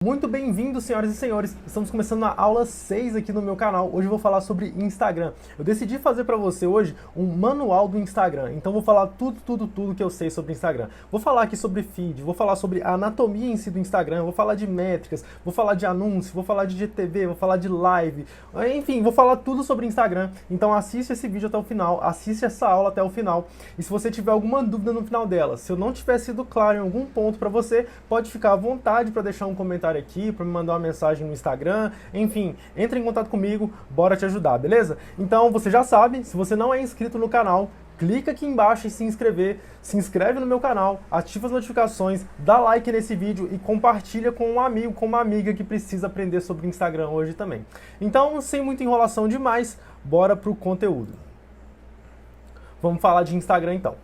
Muito bem-vindos, senhoras e senhores. Estamos começando a aula 6 aqui no meu canal. Hoje eu vou falar sobre Instagram. Eu decidi fazer para você hoje um manual do Instagram. Então vou falar tudo que eu sei sobre Instagram. Vou falar aqui sobre feed, vou falar sobre a anatomia em si do Instagram, vou falar de métricas, vou falar de anúncio, vou falar de GTV, vou falar de live. Enfim, vou falar tudo sobre Instagram. Então assiste esse vídeo até o final, assiste essa aula até o final. E se você tiver alguma dúvida no final dela, se eu não tiver sido claro em algum ponto para você, pode ficar à vontade para deixar um comentário aqui, para me mandar uma mensagem no Instagram, enfim, entre em contato comigo, bora te ajudar, beleza? Então você já sabe, se você não é inscrito no canal, clica aqui embaixo em se inscrever, se inscreve no meu canal, ativa as notificações, dá like nesse vídeo e compartilha com um amigo, com uma amiga que precisa aprender sobre Instagram hoje também. Então, sem muita enrolação demais, bora pro conteúdo. Vamos falar de Instagram então.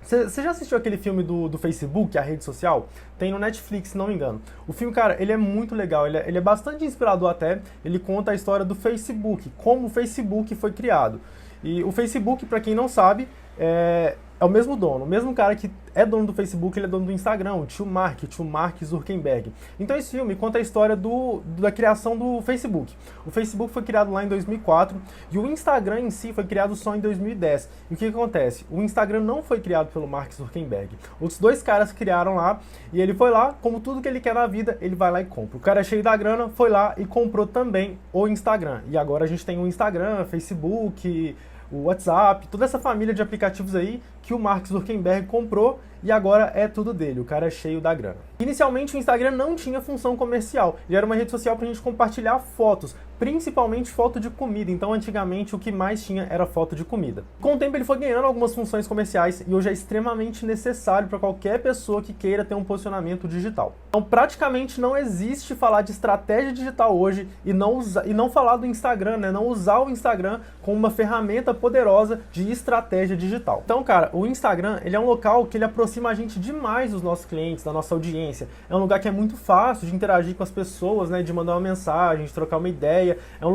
Você já assistiu aquele filme do Facebook, a rede social? Tem no Netflix, se não me engano. O filme, cara, ele é muito legal, ele é bastante inspirador até. Ele conta a história do Facebook, como o Facebook foi criado. E o Facebook, para quem não sabe, é o mesmo dono, o mesmo cara que é dono do Facebook, ele é dono do Instagram, o tio Mark Zuckerberg. Então esse filme conta a história da criação do Facebook. O Facebook foi criado lá em 2004 e o Instagram em si foi criado só em 2010. E o que acontece? O Instagram não foi criado pelo Mark Zuckerberg. Os dois caras criaram lá e ele foi lá, como tudo que ele quer na vida, ele vai lá e compra. O cara é cheio da grana, foi lá e comprou também o Instagram. E agora a gente tem o Instagram, Facebook, o WhatsApp, toda essa família de aplicativos aí que o Mark Zuckerberg comprou e agora é tudo dele, o cara é cheio da grana. Inicialmente o Instagram não tinha função comercial, ele era uma rede social pra gente compartilhar fotos, principalmente foto de comida, então antigamente o que mais tinha era foto de comida. Com o tempo ele foi ganhando algumas funções comerciais e hoje é extremamente necessário para qualquer pessoa que queira ter um posicionamento digital. Então praticamente não existe falar de estratégia digital hoje e não falar do Instagram, né? Não usar o Instagram como uma ferramenta poderosa de estratégia digital. Então, cara, o Instagram, ele é um local que ele aproxima a gente demais dos nossos clientes, da nossa audiência. É um lugar que é muito fácil de interagir com as pessoas, né? De mandar uma mensagem, de trocar uma ideia. É um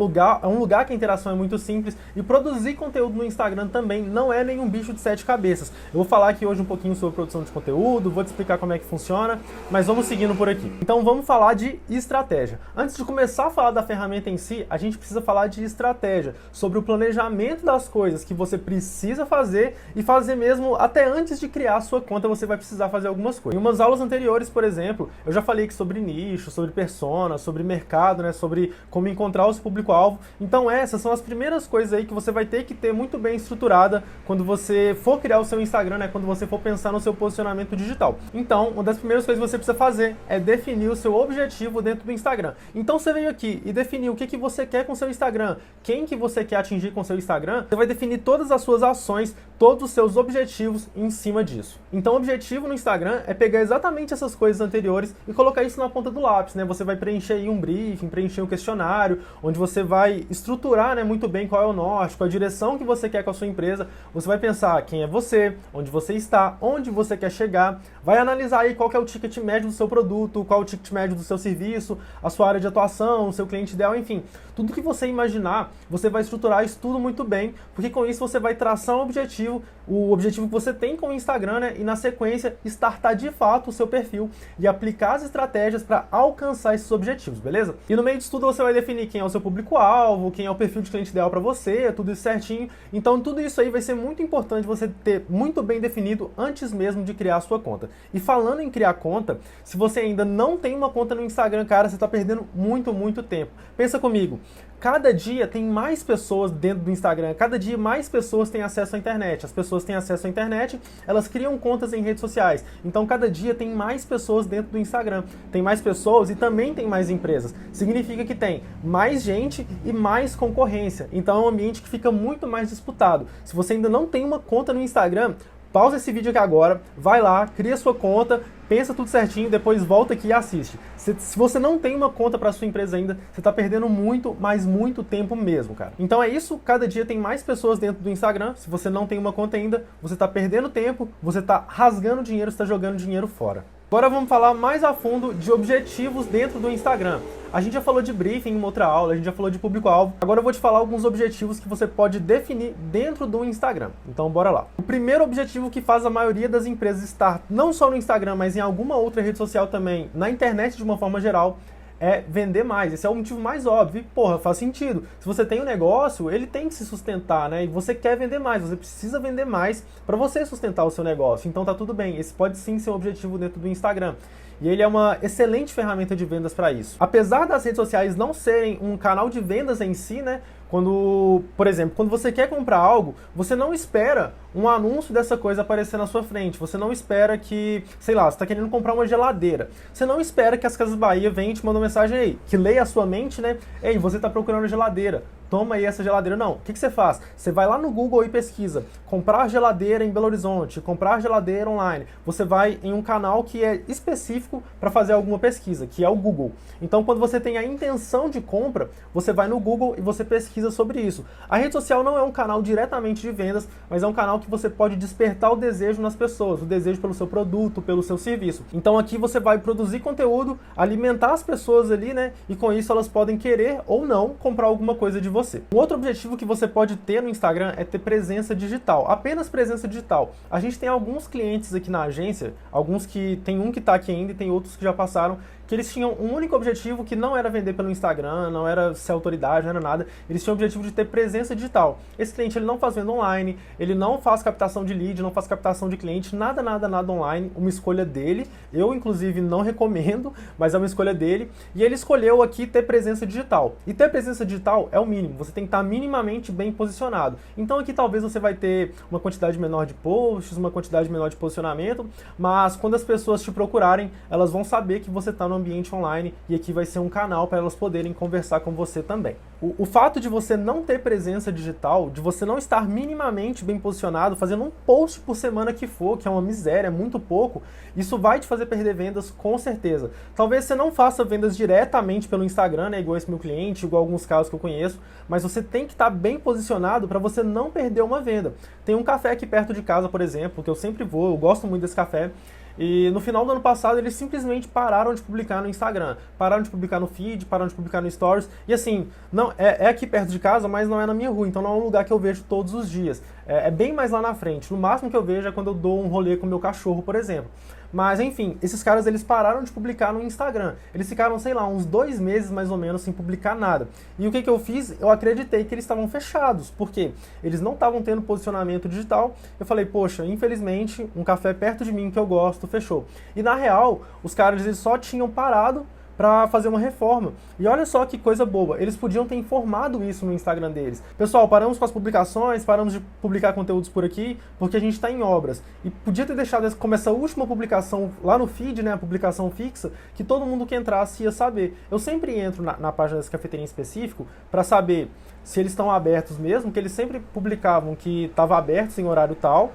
lugar que a interação é muito simples e produzir conteúdo no Instagram também não é nenhum bicho de 7 cabeças. Eu vou falar aqui hoje um pouquinho sobre produção de conteúdo, vou te explicar como é que funciona, mas vamos seguindo por aqui. Então vamos falar de estratégia. Antes de começar a falar da ferramenta em si, a gente precisa falar de estratégia, sobre o planejamento das coisas que você precisa fazer e fazer mesmo até antes de criar a sua conta você vai precisar fazer algumas coisas. Em umas aulas anteriores, por exemplo, eu já falei aqui sobre nicho, sobre persona, sobre mercado, né, sobre como encontrar o seu público-alvo. Então essas são as primeiras coisas aí que você vai ter que ter muito bem estruturada quando você for criar o seu Instagram, né, quando você for pensar no seu posicionamento digital. Então, uma das primeiras coisas que você precisa fazer é definir o seu objetivo dentro do Instagram. Então você veio aqui e definiu o que você quer com o seu Instagram, quem que você quer atingir com o seu Instagram, você vai definir todas as suas ações, todos os seus objetivos em cima disso. Então o objetivo no Instagram é pegar exatamente essas coisas anteriores e colocar isso na ponta do lápis, né? Você vai preencher aí um briefing, preencher um questionário, onde você vai estruturar, né, muito bem qual é o norte, qual a direção que você quer com a sua empresa. Você vai pensar quem é você, onde você está, onde você quer chegar, vai analisar aí qual que é o ticket médio do seu produto, qual é o ticket médio do seu serviço, a sua área de atuação, o seu cliente ideal, enfim. Tudo que você imaginar, você vai estruturar isso tudo muito bem, porque com isso você vai traçar um objetivo, o objetivo que você tem com o Instagram, né, e na sequência startar de fato o seu perfil e aplicar as estratégias para alcançar esses objetivos, beleza? E no meio disso tudo você vai definir quem é o seu público-alvo, quem é o perfil de cliente ideal para você, tudo isso certinho. Então tudo isso aí vai ser muito importante você ter muito bem definido antes mesmo de criar a sua conta. E falando em criar conta, se você ainda não tem uma conta no Instagram, cara, você está perdendo muito tempo. Pensa comigo, cada dia tem mais pessoas dentro do Instagram, cada dia mais pessoas têm acesso à internet. As pessoas têm acesso à internet, elas criam contas em redes sociais. Então cada dia tem mais pessoas dentro do Instagram. Tem mais pessoas e também tem mais empresas. Significa que tem mais gente e mais concorrência. Então é um ambiente que fica muito mais disputado. Se você ainda não tem uma conta no Instagram, pausa esse vídeo aqui agora, vai lá, cria sua conta, pensa tudo certinho, depois volta aqui e assiste. Se você não tem uma conta para sua empresa ainda, você está perdendo muito, mas muito tempo mesmo, cara. Então é isso, cada dia tem mais pessoas dentro do Instagram. Se você não tem uma conta ainda, você está perdendo tempo, você está rasgando dinheiro, você está jogando dinheiro fora. Agora vamos falar mais a fundo de objetivos dentro do Instagram. A gente já falou de briefing em uma outra aula, a gente já falou de público-alvo. Agora eu vou te falar alguns objetivos que você pode definir dentro do Instagram. Então bora lá. O primeiro objetivo que faz a maioria das empresas estar não só no Instagram, mas em alguma outra rede social também, na internet de uma forma geral, é vender mais. Esse é o motivo mais óbvio. E, porra, faz sentido. Se você tem um negócio, ele tem que se sustentar, né? E você quer vender mais, você precisa vender mais para você sustentar o seu negócio. Então tá tudo bem. Esse pode sim ser um objetivo dentro do Instagram. E ele é uma excelente ferramenta de vendas para isso. Apesar das redes sociais não serem um canal de vendas em si, né? Por exemplo, quando você quer comprar algo, você não espera um anúncio dessa coisa aparecer na sua frente. Você não espera que, sei lá, você está querendo comprar uma geladeira. Você não espera que as Casas Bahia venham e te mandem uma mensagem aí, que leia a sua mente, né? Ei, você está procurando geladeira. Toma aí essa geladeira. Não. O que você faz? Você vai lá no Google e pesquisa. Comprar geladeira em Belo Horizonte, comprar geladeira online. Você vai em um canal que é específico para fazer alguma pesquisa, que é o Google. Então, quando você tem a intenção de compra, você vai no Google e você pesquisa sobre isso. A rede social não é um canal diretamente de vendas, mas é um canal que você pode despertar o desejo nas pessoas, o desejo pelo seu produto, pelo seu serviço. Então aqui você vai produzir conteúdo, alimentar as pessoas ali, né? E com isso elas podem querer ou não comprar alguma coisa de você. Um outro objetivo que você pode ter no Instagram é ter presença digital, apenas presença digital. A gente tem alguns clientes aqui na agência, alguns que tem um que está aqui ainda e tem outros que já passaram, que eles tinham um único objetivo que não era vender pelo Instagram, não era ser autoridade, não era nada. Eles tinham o objetivo de ter presença digital. Esse cliente ele não faz venda online, ele não faz captação de lead, não faz captação de cliente, nada online, uma escolha dele. Eu, inclusive, não recomendo, mas é uma escolha dele. E ele escolheu aqui ter presença digital. E ter presença digital é o mínimo, você tem que estar minimamente bem posicionado. Então aqui talvez você vai ter uma quantidade menor de posts, uma quantidade menor de posicionamento, mas quando as pessoas te procurarem, elas vão saber que você está no ambiente online e aqui vai ser um canal para elas poderem conversar com você também. O fato de você não ter presença digital, de você não estar minimamente bem posicionado, fazendo um post por semana que for, que é uma miséria, é muito pouco, isso vai te fazer perder vendas com certeza. Talvez você não faça vendas diretamente pelo Instagram, né, igual esse meu cliente, igual alguns casos que eu conheço, mas você tem que estar bem posicionado para você não perder uma venda. Tem um café aqui perto de casa, por exemplo, que eu sempre vou, eu gosto muito desse café. E no final do ano passado eles simplesmente pararam de publicar no Instagram, pararam de publicar no feed, pararam de publicar no Stories. E assim, não é aqui perto de casa, mas não é na minha rua, então não é um lugar que eu vejo todos os dias. É bem mais lá na frente. No máximo que eu vejo é quando eu dou um rolê com o meu cachorro, por exemplo. Mas enfim, esses caras eles pararam de publicar no Instagram. Eles ficaram, sei lá, uns 2 meses mais ou menos sem publicar nada. E o que eu fiz? Eu acreditei que eles estavam fechados, porque eles não estavam tendo posicionamento digital. Eu falei, poxa, infelizmente, um café perto de mim que eu gosto fechou. E na real, os caras eles só tinham parado para fazer uma reforma. E olha só que coisa boba, eles podiam ter informado isso no Instagram deles. Pessoal, paramos com as publicações, paramos de publicar conteúdos por aqui, porque a gente está em obras. E podia ter deixado como essa última publicação lá no feed, né, a publicação fixa, que todo mundo que entrasse ia saber. Eu sempre entro na página dessa cafeteria em específico para saber se eles estão abertos mesmo, que eles sempre publicavam que estava aberto em horário tal,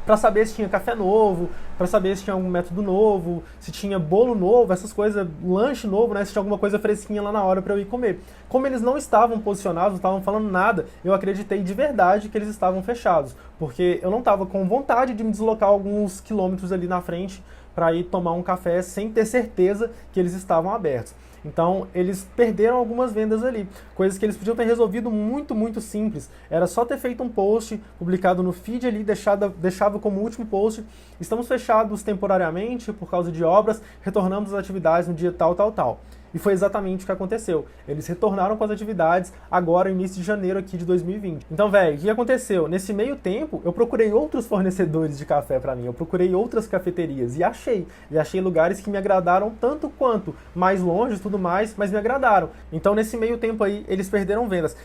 para saber se tinha café novo, para saber se tinha algum método novo, se tinha bolo novo, essas coisas, lanche novo, né? Se tinha alguma coisa fresquinha lá na hora para eu ir comer. Como eles não estavam posicionados, não estavam falando nada, eu acreditei de verdade que eles estavam fechados, porque eu não estava com vontade de me deslocar alguns quilômetros ali na frente para ir tomar um café sem ter certeza que eles estavam abertos. Então, eles perderam algumas vendas ali, coisas que eles podiam ter resolvido muito simples. Era só ter feito um post, publicado no feed ali, deixava como último post. Estamos fechados temporariamente por causa de obras, retornamos às atividades no dia tal. E foi exatamente o que aconteceu. Eles retornaram com as atividades agora, início de janeiro aqui de 2020. Então, velho, o que aconteceu? Nesse meio tempo, eu procurei outros fornecedores de café para mim. Eu procurei outras cafeterias e achei. E achei lugares que me agradaram tanto quanto mais longe e tudo mais, mas me agradaram. Então, nesse meio tempo aí, eles perderam vendas.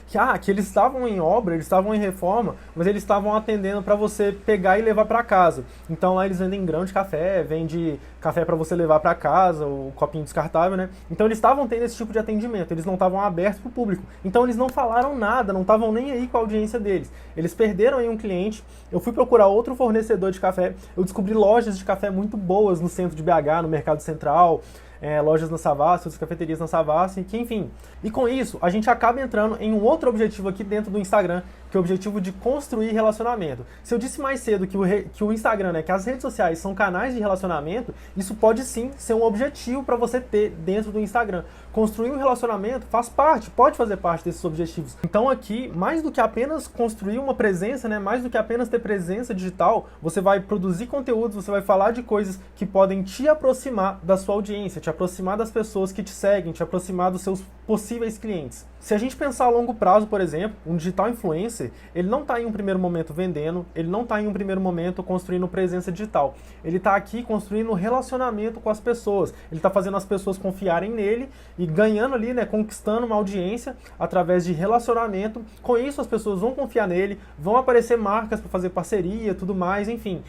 Que eles estavam em obra, eles estavam em reforma, mas eles estavam atendendo para você pegar e levar para casa. Então, lá eles vendem grão de café, vende café para você levar para casa, o copinho descartável, né? Então, eles estavam tendo esse tipo de atendimento, eles não estavam abertos para o público. Então eles não falaram nada, não estavam nem aí com a audiência deles. Eles perderam aí um cliente, eu fui procurar outro fornecedor de café, eu descobri lojas de café muito boas no centro de BH, no Mercado Central, lojas na Savassi, outras cafeterias na Savassi, que enfim. E com isso, a gente acaba entrando em um outro objetivo aqui dentro do Instagram, que é o objetivo de construir relacionamento. Se eu disse mais cedo que o Instagram, né, que as redes sociais são canais de relacionamento, isso pode sim ser um objetivo para você ter dentro do Instagram. Construir um relacionamento pode fazer parte desses objetivos. Então aqui, mais do que apenas construir uma presença, né, mais do que apenas ter presença digital, você vai produzir conteúdos, você vai falar de coisas que podem te aproximar da sua audiência, te aproximar das pessoas que te seguem, te aproximar dos seus possíveis clientes. Se a gente pensar a longo prazo, por exemplo, um digital influencer, ele não está em um primeiro momento vendendo, ele não está em um primeiro momento construindo presença digital. Ele está aqui construindo relacionamento com as pessoas. Ele está fazendo as pessoas confiarem nele e ganhando ali, né, conquistando uma audiência através de relacionamento. Com isso, as pessoas vão confiar nele, vão aparecer marcas para fazer parceria, tudo mais, enfim.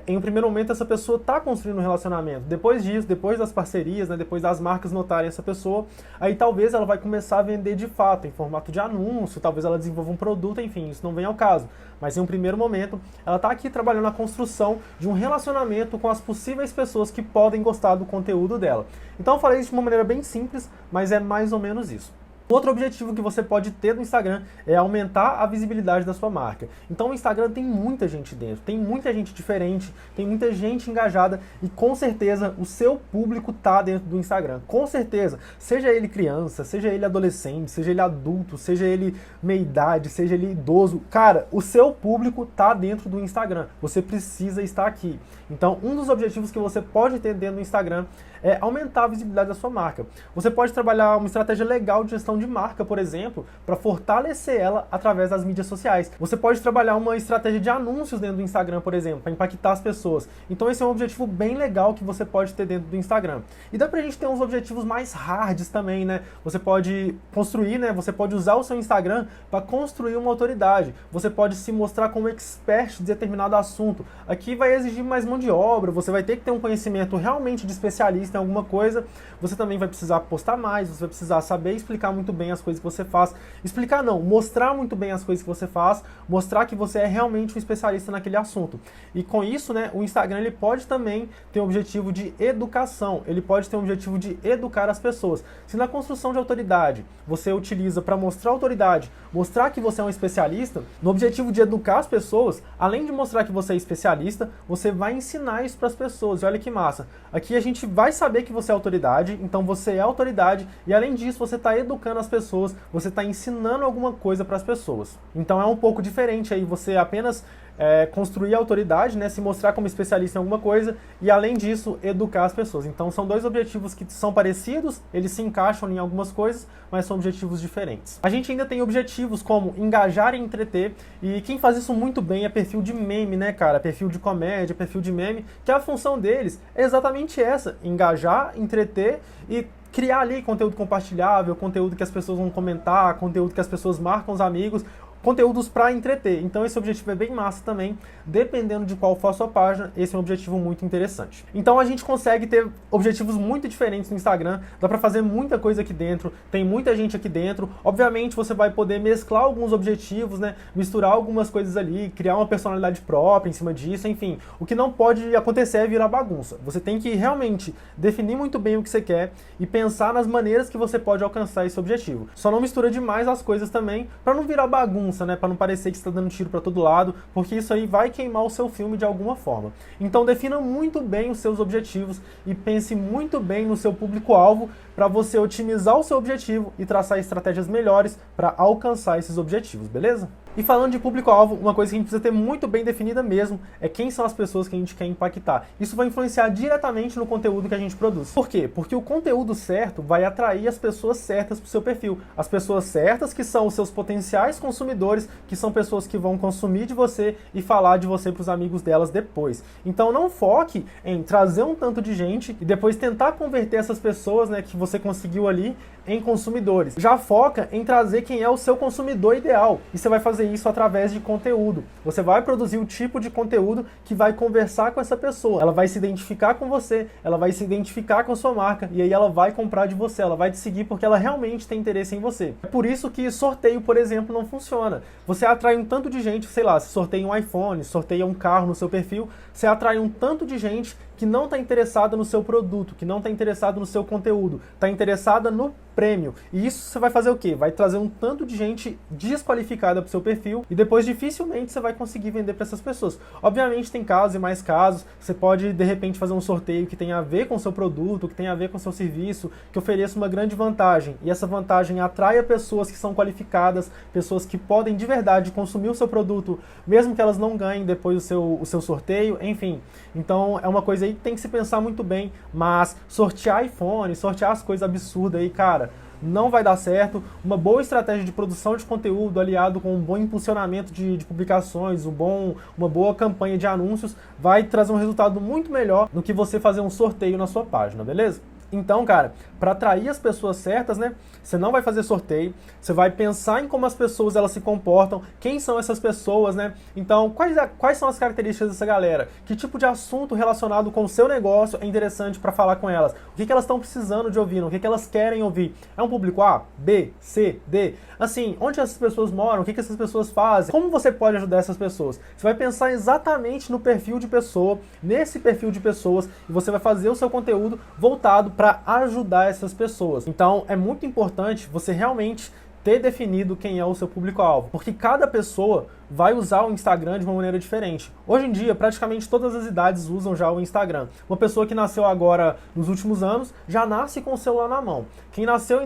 Em um primeiro momento, essa pessoa está construindo um relacionamento. Depois disso, depois das parcerias, né, depois das marcas notarem essa pessoa, aí talvez ela vai começar a vender de fato, em formato de anúncio, talvez ela desenvolva um produto, enfim, isso não vem ao caso. Mas em um primeiro momento, ela está aqui trabalhando na construção de um relacionamento com as possíveis pessoas que podem gostar do conteúdo dela. Então eu falei isso de uma maneira bem simples, mas é mais ou menos isso. Outro objetivo que você pode ter no Instagram é aumentar a visibilidade da sua marca. Então o Instagram tem muita gente dentro, tem muita gente diferente, tem muita gente engajada e com certeza o seu público tá dentro do Instagram. Com certeza, seja ele criança, seja ele adolescente, seja ele adulto, seja ele meia-idade, seja ele idoso, cara, o seu público tá dentro do Instagram. Você precisa estar aqui. Então um dos objetivos que você pode ter dentro do Instagram é aumentar a visibilidade da sua marca. Você pode trabalhar uma estratégia legal de gestão de marca, por exemplo, para fortalecer ela através das mídias sociais. Você pode trabalhar uma estratégia de anúncios dentro do Instagram, por exemplo, para impactar as pessoas. Então esse é um objetivo bem legal que você pode ter dentro do Instagram. E dá pra gente ter uns objetivos mais hards também, né? Você pode construir, né? Você pode usar o seu Instagram para construir uma autoridade. Você pode se mostrar como expert de determinado assunto. Aqui vai exigir mais mão de obra, você vai ter que ter um conhecimento realmente de especialista em alguma coisa, você também vai precisar postar mais, você vai precisar saber explicar muito bem as coisas que você faz. Explicar não, mostrar muito bem as coisas que você faz, mostrar que você é realmente um especialista naquele assunto. E com isso, né, o Instagram ele pode também ter um objetivo de educação, ele pode ter um objetivo de educar as pessoas. Se na construção de autoridade você utiliza para mostrar autoridade, mostrar que você é um especialista, no objetivo de educar as pessoas, além de mostrar que você é especialista, você vai ensinar isso para as pessoas. E olha que massa. Aqui a gente vai saber que você é autoridade, então você é autoridade e além disso você está educando as pessoas, você está ensinando alguma coisa para as pessoas. Então é um pouco diferente aí você apenas construir a autoridade, né, se mostrar como especialista em alguma coisa e além disso educar as pessoas. Então são dois objetivos que são parecidos, eles se encaixam em algumas coisas, mas são objetivos diferentes. A gente ainda tem objetivos como engajar e entreter, e quem faz isso muito bem é perfil de meme, né, cara? Perfil de comédia, perfil de meme, que a função deles é exatamente essa: engajar, entreter e criar ali conteúdo compartilhável, conteúdo que as pessoas vão comentar, conteúdo que as pessoas marcam os amigos, conteúdos para entreter. Então esse objetivo é bem massa também, dependendo de qual for a sua página, esse é um objetivo muito interessante. Então a gente consegue ter objetivos muito diferentes no Instagram, dá para fazer muita coisa aqui dentro, tem muita gente aqui dentro. Obviamente você vai poder mesclar alguns objetivos, né, misturar algumas coisas ali, criar uma personalidade própria em cima disso, enfim. O que não pode acontecer é virar bagunça. Você tem que realmente definir muito bem o que você quer e pensar nas maneiras que você pode alcançar esse objetivo. Só não mistura demais as coisas também, para não virar bagunça, né, para não parecer que você está dando tiro para todo lado, porque isso aí vai queimar o seu filme de alguma forma. Então defina muito bem os seus objetivos e pense muito bem no seu público-alvo para você otimizar o seu objetivo e traçar estratégias melhores para alcançar esses objetivos, beleza? E falando de público-alvo, uma coisa que a gente precisa ter muito bem definida mesmo é quem são as pessoas que a gente quer impactar. Isso vai influenciar diretamente no conteúdo que a gente produz. Por quê? Porque o conteúdo certo vai atrair as pessoas certas para o seu perfil. As pessoas certas que são os seus potenciais consumidores, que são pessoas que vão consumir de você e falar de você para os amigos delas depois. Então não foque em trazer um tanto de gente e depois tentar converter essas pessoas, né, que você conseguiu ali em consumidores. Já foca em trazer quem é o seu consumidor ideal. E você vai fazer isso através de conteúdo. Você vai produzir o tipo de conteúdo que vai conversar com essa pessoa. Ela vai se identificar com você, ela vai se identificar com a sua marca e aí ela vai comprar de você, ela vai te seguir porque ela realmente tem interesse em você. É por isso que sorteio, por exemplo, não funciona. Você atrai um tanto de gente, sei lá, se sorteia um iPhone, sorteia um carro no seu perfil, você atrai um tanto de gente que não está interessada no seu produto, que não está interessada no seu conteúdo, está interessada no prêmio. E isso você vai fazer o quê? Vai trazer um tanto de gente desqualificada para o seu perfil e depois dificilmente você vai conseguir vender para essas pessoas. Obviamente tem casos e mais casos, você pode de repente fazer um sorteio que tenha a ver com o seu produto, que tenha a ver com o seu serviço, que ofereça uma grande vantagem. E essa vantagem atraia pessoas que são qualificadas, pessoas que podem de verdade consumir o seu produto, mesmo que elas não ganhem depois o seu sorteio, enfim. Então é uma coisa aí que tem que se pensar muito bem, mas sortear iPhone, sortear as coisas absurdas aí, cara, não vai dar certo. Uma boa estratégia de produção de conteúdo aliado com um bom impulsionamento de publicações, uma boa campanha de anúncios vai trazer um resultado muito melhor do que você fazer um sorteio na sua página, beleza? Então, cara, para atrair as pessoas certas, né, você não vai fazer sorteio, você vai pensar em como as pessoas elas se comportam, quem são essas pessoas, né? Então, quais são as características dessa galera? Que tipo de assunto relacionado com o seu negócio é interessante para falar com elas? O que elas estão precisando de ouvir? O que elas querem ouvir? É um público A, B, C, D? Assim, onde essas pessoas moram? O que essas pessoas fazem? Como você pode ajudar essas pessoas? Você vai pensar exatamente no perfil de pessoa, nesse perfil de pessoas, e você vai fazer o seu conteúdo voltado para ajudar essas pessoas. Então, é muito importante você realmente ter definido quem é o seu público-alvo, porque cada pessoa vai usar o Instagram de uma maneira diferente. Hoje em dia, praticamente todas as idades usam já o Instagram. Uma pessoa que nasceu agora nos últimos anos já nasce com o celular na mão. Quem nasceu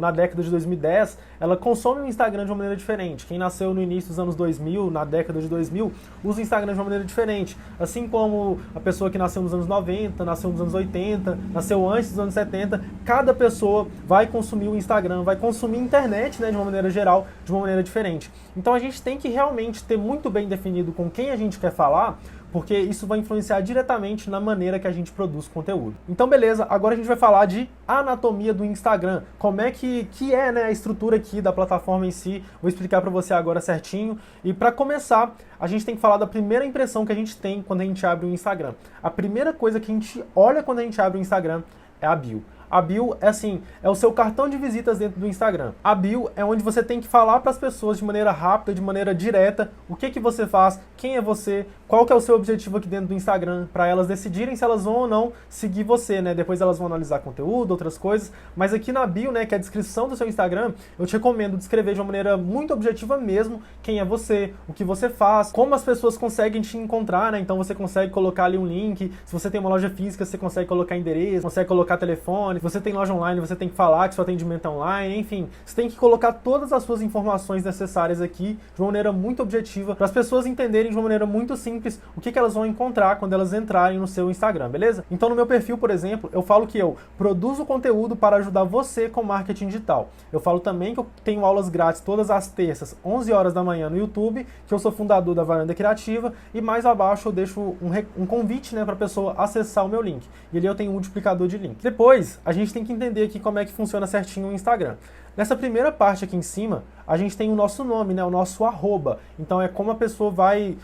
na década de 2010, ela consome o Instagram de uma maneira diferente. Quem nasceu no início dos anos 2000, na década de 2000, usa o Instagram de uma maneira diferente. Assim como a pessoa que nasceu nos anos 90, nasceu nos anos 80, nasceu antes dos anos 70, cada pessoa vai consumir o Instagram, vai consumir a internet, né, de uma maneira geral, de uma maneira diferente. Então a gente tem que realmente ter muito bem definido com quem a gente quer falar, porque isso vai influenciar diretamente na maneira que a gente produz conteúdo. Então beleza, agora a gente vai falar de anatomia do Instagram, como é que é, né, a estrutura aqui da plataforma em si, vou explicar para você agora certinho. E para começar, a gente tem que falar da primeira impressão que a gente tem quando a gente abre o Instagram. A primeira coisa que a gente olha quando a gente abre o Instagram é a bio. A bio é assim, é o seu cartão de visitas dentro do Instagram. A bio é onde você tem que falar para as pessoas de maneira rápida, de maneira direta, o que você faz, quem é você, qual que é o seu objetivo aqui dentro do Instagram, para elas decidirem se elas vão ou não seguir você, né? Depois elas vão analisar conteúdo, outras coisas, mas aqui na bio, né, que é a descrição do seu Instagram, eu te recomendo descrever de uma maneira muito objetiva mesmo quem é você, o que você faz, como as pessoas conseguem te encontrar, né? Então você consegue colocar ali um link, se você tem uma loja física, você consegue colocar endereço, consegue colocar telefone, se você tem loja online, você tem que falar que seu atendimento é online, enfim, você tem que colocar todas as suas informações necessárias aqui de uma maneira muito objetiva, para as pessoas entenderem de uma maneira muito simples o que elas vão encontrar quando elas entrarem no seu Instagram, beleza? Então no meu perfil, por exemplo, eu falo que eu produzo conteúdo para ajudar você com marketing digital. Eu falo também que eu tenho aulas grátis todas as terças, 11 horas da manhã no YouTube, que eu sou fundador da Varanda Criativa, e mais abaixo eu deixo um convite, né, para a pessoa acessar o meu link. E ali eu tenho um multiplicador de link. Depois, a gente tem que entender aqui como é que funciona certinho o Instagram. Nessa primeira parte aqui em cima, a gente tem o nosso nome, né, o nosso arroba. Então é como a pessoa vai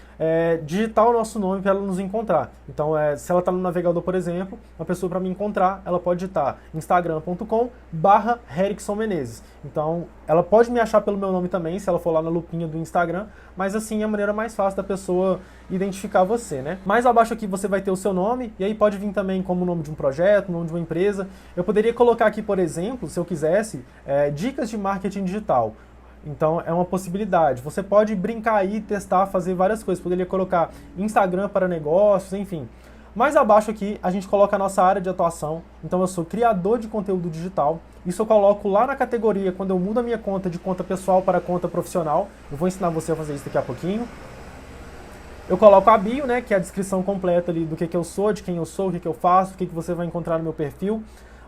digitar o nosso nome para ela nos encontrar. Então se ela está no navegador, por exemplo, uma pessoa para me encontrar, ela pode digitar instagram.com/Herickson Menezes. Então ela pode me achar pelo meu nome também, se ela for lá na lupinha do Instagram, mas assim é a maneira mais fácil da pessoa identificar você, né? Mais abaixo aqui você vai ter o seu nome, e aí pode vir também como o nome de um projeto, o nome de uma empresa. Eu poderia colocar aqui, por exemplo, se eu quisesse, dicas de marketing digital. Então é uma possibilidade. Você pode brincar aí, testar, fazer várias coisas. Poderia colocar Instagram para negócios, enfim. Mais abaixo aqui a gente coloca a nossa área de atuação. Então eu sou criador de conteúdo digital. Isso eu coloco lá na categoria quando eu mudo a minha conta de conta pessoal para conta profissional. Eu vou ensinar você a fazer isso daqui a pouquinho. Eu coloco a bio, né, que é a descrição completa ali do que eu sou, de quem eu sou, o que eu faço, o que você vai encontrar no meu perfil.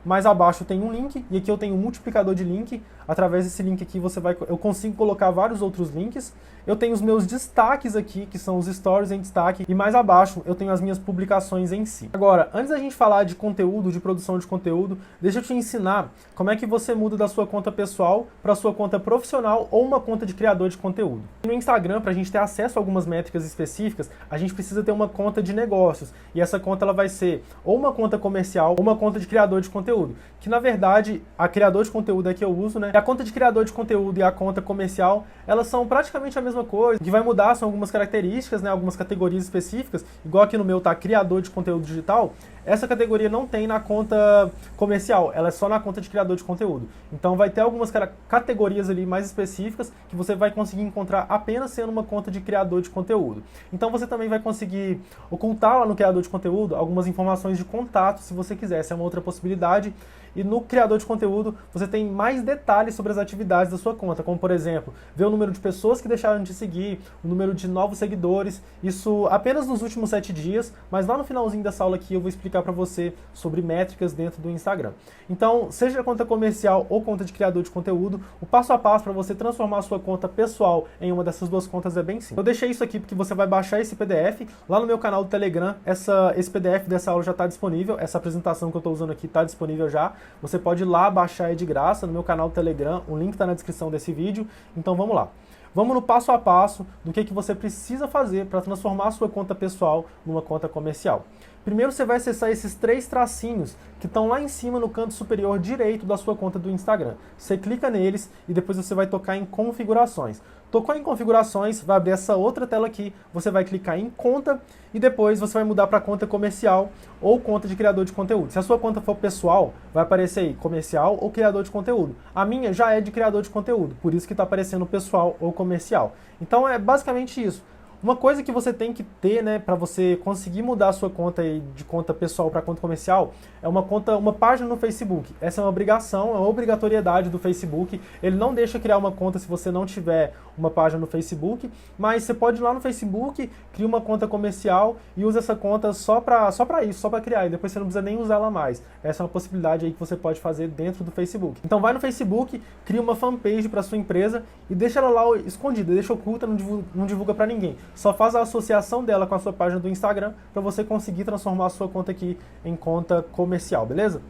Mais abaixo tem um link, e aqui eu tenho um multiplicador de link. Através desse link aqui eu consigo colocar vários outros links. Eu tenho os meus destaques aqui, que são os stories em destaque, e mais abaixo eu tenho as minhas publicações em si. Agora, antes da gente falar de conteúdo, de produção de conteúdo, deixa eu te ensinar como é que você muda da sua conta pessoal para a sua conta profissional ou uma conta de criador de conteúdo. No Instagram, para a gente ter acesso a algumas métricas específicas, a gente precisa ter uma conta de negócios, e essa conta ela vai ser ou uma conta comercial ou uma conta de criador de conteúdo. conteúdo, que na verdade a criador de conteúdo é que eu uso, né? E a conta de criador de conteúdo e a conta comercial, elas são praticamente a mesma coisa. O que vai mudar são algumas características, né? Algumas categorias específicas, igual aqui no meu tá criador de conteúdo digital. Essa categoria não tem na conta comercial, ela é só na conta de criador de conteúdo. Então vai ter algumas categorias ali mais específicas que você vai conseguir encontrar apenas sendo uma conta de criador de conteúdo. Então você também vai conseguir ocultar lá no criador de conteúdo algumas informações de contato, se você quiser, essa é uma outra possibilidade. E no criador de conteúdo, você tem mais detalhes sobre as atividades da sua conta, como por exemplo, ver o número de pessoas que deixaram de te seguir, o número de novos seguidores, isso apenas nos últimos 7 dias, mas lá no finalzinho dessa aula aqui eu vou explicar para você sobre métricas dentro do Instagram. Então, seja conta comercial ou conta de criador de conteúdo, o passo a passo para você transformar a sua conta pessoal em uma dessas duas contas é bem simples. Eu deixei isso aqui porque você vai baixar esse PDF, lá no meu canal do Telegram, esse PDF dessa aula já está disponível, essa apresentação que eu estou usando aqui está disponível já. Você pode ir lá baixar aí de graça no meu canal do Telegram, o link está na descrição desse vídeo, então vamos lá. Vamos no passo a passo do que você precisa fazer para transformar a sua conta pessoal numa conta comercial. Primeiro você vai acessar esses 3 tracinhos que estão lá em cima no canto superior direito da sua conta do Instagram. Você clica neles e depois você vai tocar em configurações. Tocou em configurações, vai abrir essa outra tela aqui, você vai clicar em conta e depois você vai mudar para conta comercial ou conta de criador de conteúdo. Se a sua conta for pessoal, vai aparecer aí comercial ou criador de conteúdo. A minha já é de criador de conteúdo, por isso que está aparecendo pessoal ou comercial. Então é basicamente isso. Uma coisa que você tem que ter, né, para você conseguir mudar a sua conta aí de conta pessoal para conta comercial, é uma página no Facebook. Essa é uma obrigação, é uma obrigatoriedade do Facebook. Ele não deixa criar uma conta se você não tiver uma página no Facebook, mas você pode ir lá no Facebook, cria uma conta comercial e usa essa conta só para isso, só para criar, e depois você não precisa nem usar ela mais. Essa é uma possibilidade aí que você pode fazer dentro do Facebook. Então vai no Facebook, cria uma fanpage para sua empresa e deixa ela lá escondida, deixa oculta, não divulga para ninguém. Só faz a associação dela com a sua página do Instagram para você conseguir transformar a sua conta aqui em conta comercial, beleza?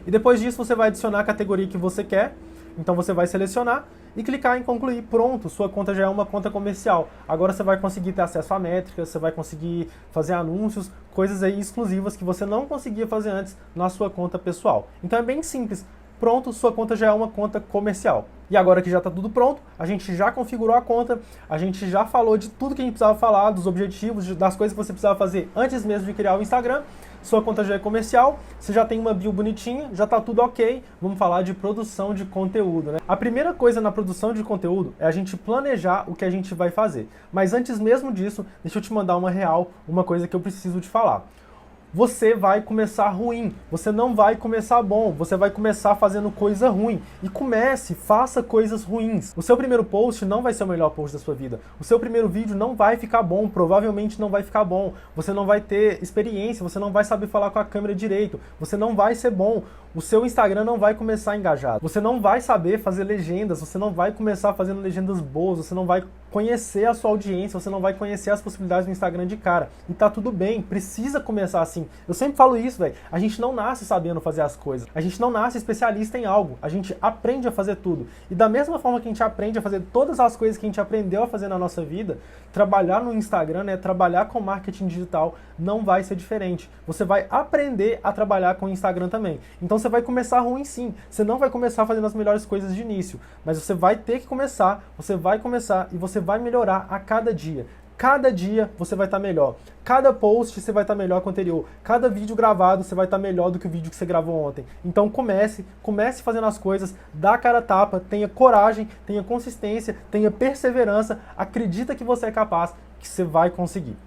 E depois disso você vai adicionar a categoria que você quer, então você vai selecionar e clicar em concluir. Pronto, sua conta já é uma conta comercial. Agora você vai conseguir ter acesso a métricas, você vai conseguir fazer anúncios, coisas aí exclusivas que você não conseguia fazer antes na sua conta pessoal. Então é bem simples. Pronto, sua conta já é uma conta comercial. E agora que já está tudo pronto, a gente já configurou a conta, a gente já falou de tudo que a gente precisava falar, dos objetivos, das coisas que você precisava fazer antes mesmo de criar o Instagram. Sua conta já é comercial, você já tem uma bio bonitinha, já está tudo ok. Vamos falar de produção de conteúdo, né? A primeira coisa na produção de conteúdo é a gente planejar o que a gente vai fazer. Mas antes mesmo disso, deixa eu te mandar uma real, uma coisa que eu preciso te falar. Você vai começar ruim, você não vai começar bom, você vai começar fazendo coisa ruim. E faça coisas ruins. O seu primeiro post não vai ser o melhor post da sua vida. O seu primeiro vídeo não vai ficar bom, provavelmente não vai ficar bom. Você não vai ter experiência, você não vai saber falar com a câmera direito, você não vai ser bom. O seu Instagram não vai começar engajado. Você não vai saber fazer legendas, você não vai começar fazendo legendas boas, você não vai conhecer a sua audiência, você não vai conhecer as possibilidades do Instagram de cara. E tá tudo bem, precisa começar assim. Eu sempre falo isso, velho. A gente não nasce sabendo fazer as coisas. A gente não nasce especialista em algo. A gente aprende a fazer tudo. E da mesma forma que a gente aprende a fazer todas as coisas que a gente aprendeu a fazer na nossa vida, trabalhar no Instagram, né, trabalhar com marketing digital, não vai ser diferente. Você vai aprender a trabalhar com o Instagram também. Então você vai começar ruim sim. Você não vai começar fazendo as melhores coisas de início, mas você vai ter que começar, você vai começar e você vai melhorar a cada dia. Cada dia você vai estar melhor. Cada post você vai estar melhor que o anterior. Cada vídeo gravado você vai estar melhor do que o vídeo que você gravou ontem. Então comece fazendo as coisas, dá a cara a tapa, tenha coragem, tenha consistência, tenha perseverança, acredita que você é capaz, que você vai conseguir.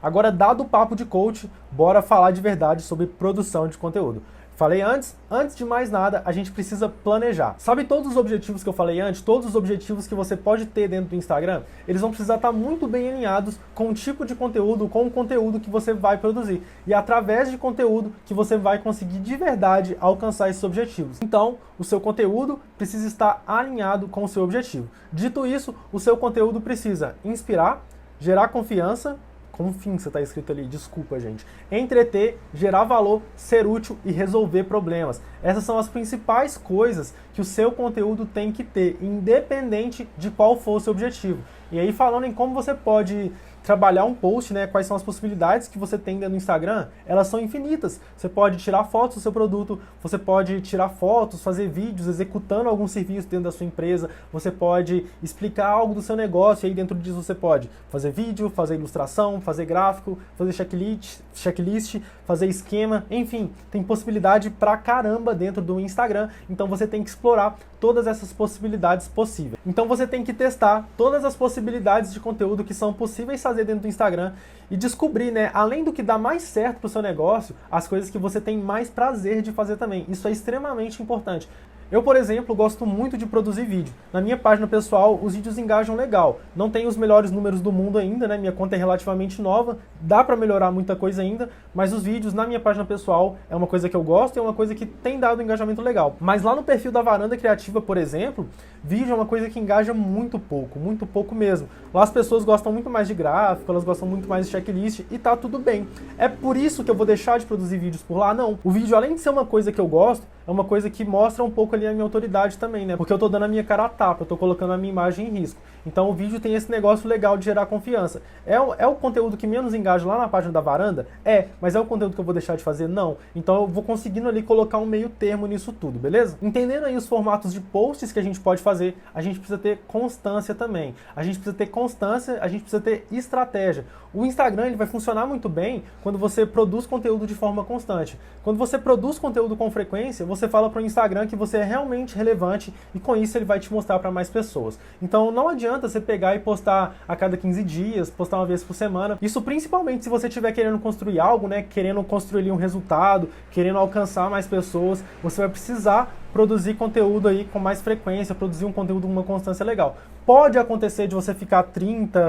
Agora, dado o papo de coach, bora falar de verdade sobre produção de conteúdo. Falei antes de mais nada, a gente precisa planejar. Sabe todos os objetivos que eu falei antes? Todos os objetivos que você pode ter dentro do Instagram? Eles vão precisar estar muito bem alinhados com o tipo de conteúdo, com o conteúdo que você vai produzir. E é através de conteúdo que você vai conseguir de verdade alcançar esses objetivos. Então, o seu conteúdo precisa estar alinhado com o seu objetivo. Dito isso, o seu conteúdo precisa inspirar, gerar confiança, confiança está escrito ali, desculpa gente, entreter, gerar valor, ser útil e resolver problemas. Essas são as principais coisas que o seu conteúdo tem que ter, independente de qual for o seu objetivo. E aí falando em como você pode trabalhar um post, né, quais são as possibilidades que você tem dentro do Instagram, elas são infinitas. Você pode tirar fotos do seu produto, você pode tirar fotos, fazer vídeos executando algum serviço dentro da sua empresa, você pode explicar algo do seu negócio, e aí dentro disso você pode fazer vídeo, fazer ilustração, fazer gráfico, fazer checklist, fazer esquema, enfim, tem possibilidade pra caramba dentro do Instagram, então você tem que explorar todas essas possibilidades possíveis. Então você tem que testar todas as possibilidades de conteúdo que são possíveis fazer dentro do Instagram e descobrir, né, além do que dá mais certo para o seu negócio, as coisas que você tem mais prazer de fazer também. Isso é extremamente importante. Eu, por exemplo, gosto muito de produzir vídeo. Na minha página pessoal, os vídeos engajam legal. Não tenho os melhores números do mundo ainda, né? Minha conta é relativamente nova, dá pra melhorar muita coisa ainda, mas os vídeos na minha página pessoal é uma coisa que eu gosto e é uma coisa que tem dado um engajamento legal. Mas lá no perfil da Varanda Criativa, por exemplo, vídeo é uma coisa que engaja muito pouco mesmo. Lá as pessoas gostam muito mais de gráfico, elas gostam muito mais de checklist e tá tudo bem. É por isso que eu vou deixar de produzir vídeos por lá? Não. O vídeo, além de ser uma coisa que eu gosto, é uma coisa que mostra um pouco ali a minha autoridade também, né? Porque eu tô dando a minha cara a tapa, eu tô colocando a minha imagem em risco. Então o vídeo tem esse negócio legal de gerar confiança. É o conteúdo que menos engaja lá na página da Varanda? É, mas é o conteúdo que eu vou deixar de fazer? Não. Então eu vou conseguindo ali colocar um meio termo nisso tudo, beleza? Entendendo aí os formatos de posts que a gente pode fazer, a gente precisa ter constância também. A gente precisa ter constância, a gente precisa ter estratégia. O Instagram ele vai funcionar muito bem quando você produz conteúdo de forma constante. Quando você produz conteúdo com frequência, você fala para o Instagram que você é realmente relevante e com isso ele vai te mostrar para mais pessoas. Então não adianta você pegar e postar a cada 15 dias, postar uma vez por semana. Isso principalmente se você estiver querendo construir algo, né, querendo construir um resultado, querendo alcançar mais pessoas, você vai precisar produzir conteúdo aí com mais frequência, produzir um conteúdo com uma constância legal. Pode acontecer de você ficar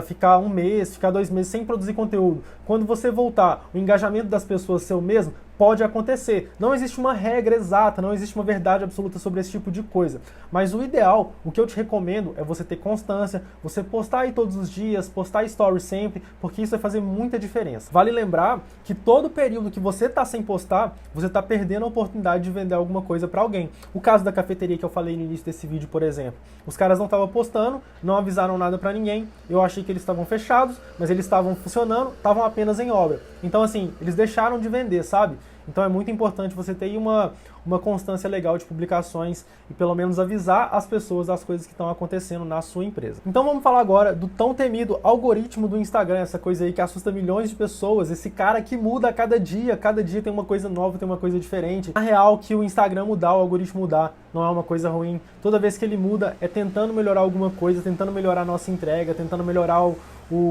ficar um mês, ficar 2 meses sem produzir conteúdo. Quando você voltar, o engajamento das pessoas ser o mesmo, pode acontecer. Não existe uma regra exata, não existe uma verdade absoluta sobre esse tipo de coisa. Mas o ideal, o que eu te recomendo é você ter constância, você postar aí todos os dias, postar stories sempre, porque isso vai fazer muita diferença. Vale lembrar que todo período que você tá sem postar, você tá perdendo a oportunidade de vender alguma coisa para alguém. O caso da cafeteria que eu falei no início desse vídeo, por exemplo. Os caras não estavam postando, não avisaram nada para ninguém. Eu achei que eles estavam fechados, mas eles estavam funcionando, estavam apenas em obra. Então assim, eles deixaram de vender, sabe? Então é muito importante você ter aí uma constância legal de publicações e pelo menos avisar as pessoas das coisas que estão acontecendo na sua empresa. Então vamos falar agora do tão temido algoritmo do Instagram, essa coisa aí que assusta milhões de pessoas, esse cara que muda a cada dia tem uma coisa nova, tem uma coisa diferente. Na real, que o Instagram mudar, o algoritmo mudar, não é uma coisa ruim. Toda vez que ele muda, é tentando melhorar alguma coisa, tentando melhorar a nossa entrega, tentando melhorar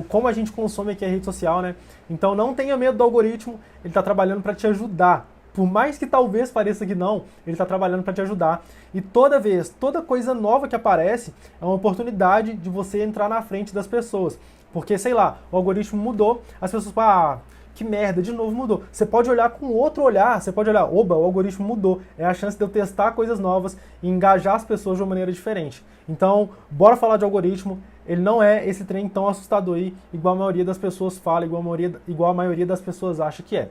como a gente consome aqui a rede social, né? Então não tenha medo do algoritmo, ele está trabalhando para te ajudar. Por mais que talvez pareça que não, ele está trabalhando para te ajudar. E toda coisa nova que aparece é uma oportunidade de você entrar na frente das pessoas. Porque, sei lá, o algoritmo mudou, as pessoas falam, que merda, de novo mudou. Você pode olhar com outro olhar, você pode olhar, oba, o algoritmo mudou. É a chance de eu testar coisas novas e engajar as pessoas de uma maneira diferente. Então, bora falar de algoritmo. Ele não é esse trem tão assustador aí, igual a maioria das pessoas fala, igual a maioria das pessoas acha que é.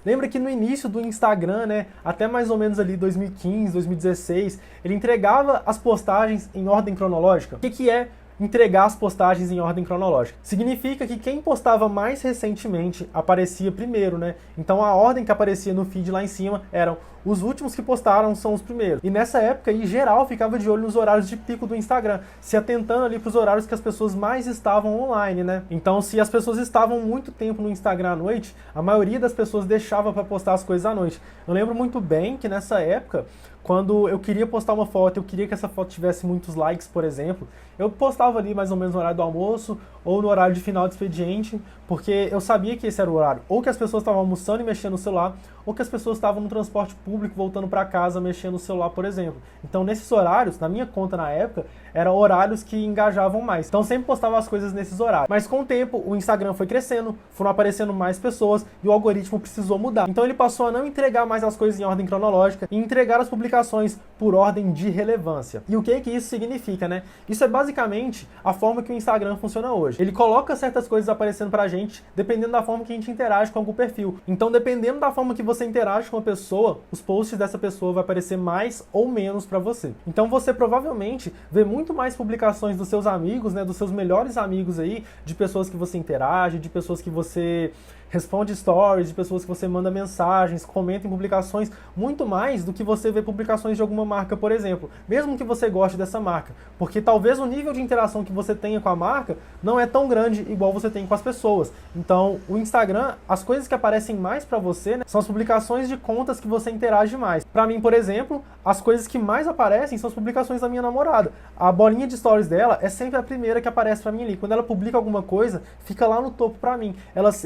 Lembra que no início do Instagram, né, até mais ou menos ali 2015, 2016, ele entregava as postagens em ordem cronológica? O que é entregar as postagens em ordem cronológica? Significa que quem postava mais recentemente aparecia primeiro, né? Então a ordem que aparecia no feed lá em cima eram os últimos que postaram são os primeiros. E nessa época aí, geral ficava de olho nos horários de pico do Instagram, se atentando ali para os horários que as pessoas mais estavam online, né? Então se as pessoas estavam muito tempo no Instagram à noite, a maioria das pessoas deixava para postar as coisas à noite. Eu lembro muito bem que nessa época, quando eu queria postar uma foto, eu queria que essa foto tivesse muitos likes, por exemplo, eu postava ali mais ou menos no horário do almoço ou no horário de final de expediente, porque eu sabia que esse era o horário. Ou que as pessoas estavam almoçando e mexendo no celular, ou que as pessoas estavam no transporte público voltando para casa mexendo no celular, por exemplo. Então nesses horários, na minha conta na época, eram horários que engajavam mais. Então sempre postava as coisas nesses horários. Mas com o tempo, o Instagram foi crescendo, foram aparecendo mais pessoas e o algoritmo precisou mudar. Então ele passou a não entregar mais as coisas em ordem cronológica e entregar as publicações por ordem de relevância. E o que isso significa, né? Isso é basicamente a forma que o Instagram funciona hoje. Ele coloca certas coisas aparecendo pra gente, dependendo da forma que a gente interage com algum perfil. Então, dependendo da forma que você você interage com uma pessoa, os posts dessa pessoa vai aparecer mais ou menos para você. Então você provavelmente vê muito mais publicações dos seus amigos, né, dos seus melhores amigos aí, de pessoas que você interage, de pessoas que você responde stories, de pessoas que você manda mensagens, comenta em publicações, muito mais do que você vê publicações de alguma marca, por exemplo, mesmo que você goste dessa marca, porque talvez o nível de interação que você tenha com a marca não é tão grande igual você tem com as pessoas. Então, o Instagram, as coisas que aparecem mais para você, né, são as publicações de contas que você interage mais. Para mim, por exemplo, as coisas que mais aparecem são as publicações da minha namorada. A bolinha de stories dela é sempre a primeira que aparece para mim ali. Quando ela publica alguma coisa, fica lá no topo para mim.